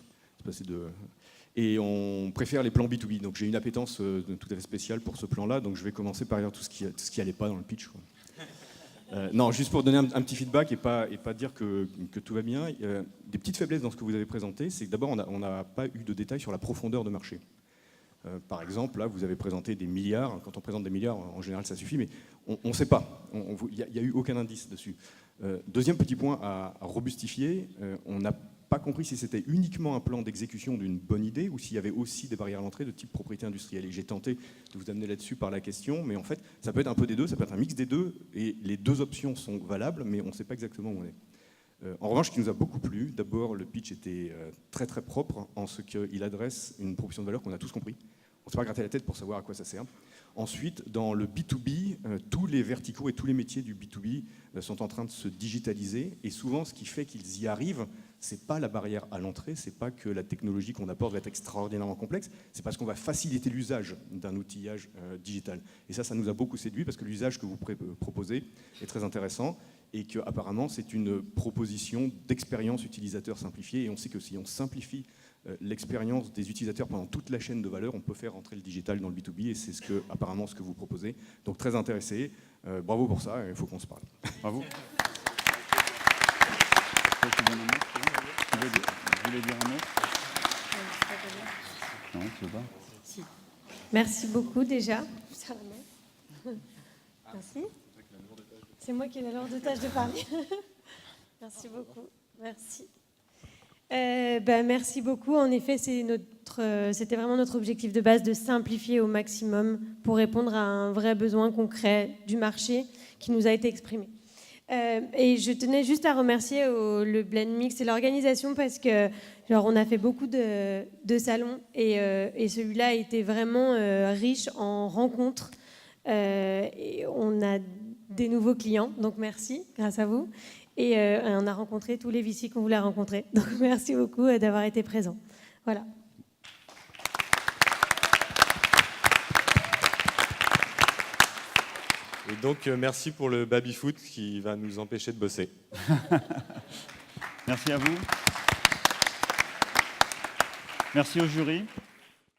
Et on préfère les plans B2B. Donc j'ai une appétence tout à fait spéciale pour ce plan-là. Donc je vais commencer par dire tout ce qui n'allait pas dans le pitch. Non, juste pour donner un petit feedback et pas dire que tout va bien. Des petites faiblesses dans ce que vous avez présenté, c'est que d'abord on n'a pas eu de détails sur la profondeur de marché. Par exemple, là, vous avez présenté des milliards. Quand on présente des milliards, en général, ça suffit, mais on ne sait pas. Il n'y a eu aucun indice dessus. Deuxième petit point à robustifier, on n'a pas compris si c'était uniquement un plan d'exécution d'une bonne idée ou s'il y avait aussi des barrières à l'entrée de type propriété industrielle. Et j'ai tenté de vous amener là-dessus par la question, mais en fait, ça peut être un peu des deux, ça peut être un mix des deux, et les deux options sont valables, mais on ne sait pas exactement où on est. En revanche, ce qui nous a beaucoup plu, d'abord, le pitch était très très propre en ce qu'il adresse une proposition de valeur qu'on a tous compris. On ne s'est pas gratté la tête pour savoir à quoi ça sert. Ensuite, dans le B2B, tous les verticaux et tous les métiers du B2B sont en train de se digitaliser. Et souvent, ce qui fait qu'ils y arrivent, ce n'est pas la barrière à l'entrée, ce n'est pas que la technologie qu'on apporte va être extraordinairement complexe, c'est parce qu'on va faciliter l'usage d'un outillage digital. Et ça nous a beaucoup séduit parce que l'usage que vous proposez est très intéressant et qu'apparemment, c'est une proposition d'expérience utilisateur simplifiée. Et on sait que si on simplifie l'expérience des utilisateurs pendant toute la chaîne de valeur, on peut faire entrer le digital dans le B2B et c'est apparemment ce que vous proposez. Donc très intéressé, bravo pour ça, il faut qu'on se parle. Bravo. Vous voulez dire un mot? Non, tu veux pas? Si. Merci beaucoup déjà. Merci. C'est moi qui ai la lourde tâche de parler. Merci beaucoup. Merci. Merci beaucoup. En effet, c'était vraiment notre objectif de base de simplifier au maximum pour répondre à un vrai besoin concret du marché qui nous a été exprimé. Et je tenais juste à remercier le Blend Mix et l'organisation parce que on a fait beaucoup de salons et celui-là a été vraiment riche en rencontres. Et on a des nouveaux clients, donc merci, grâce à vous. Et on a rencontré tous les VC qu'on voulait rencontrer. Donc merci beaucoup d'avoir été présents. Voilà. Et donc merci pour le baby-foot qui va nous empêcher de bosser. Merci à vous. Merci au jury.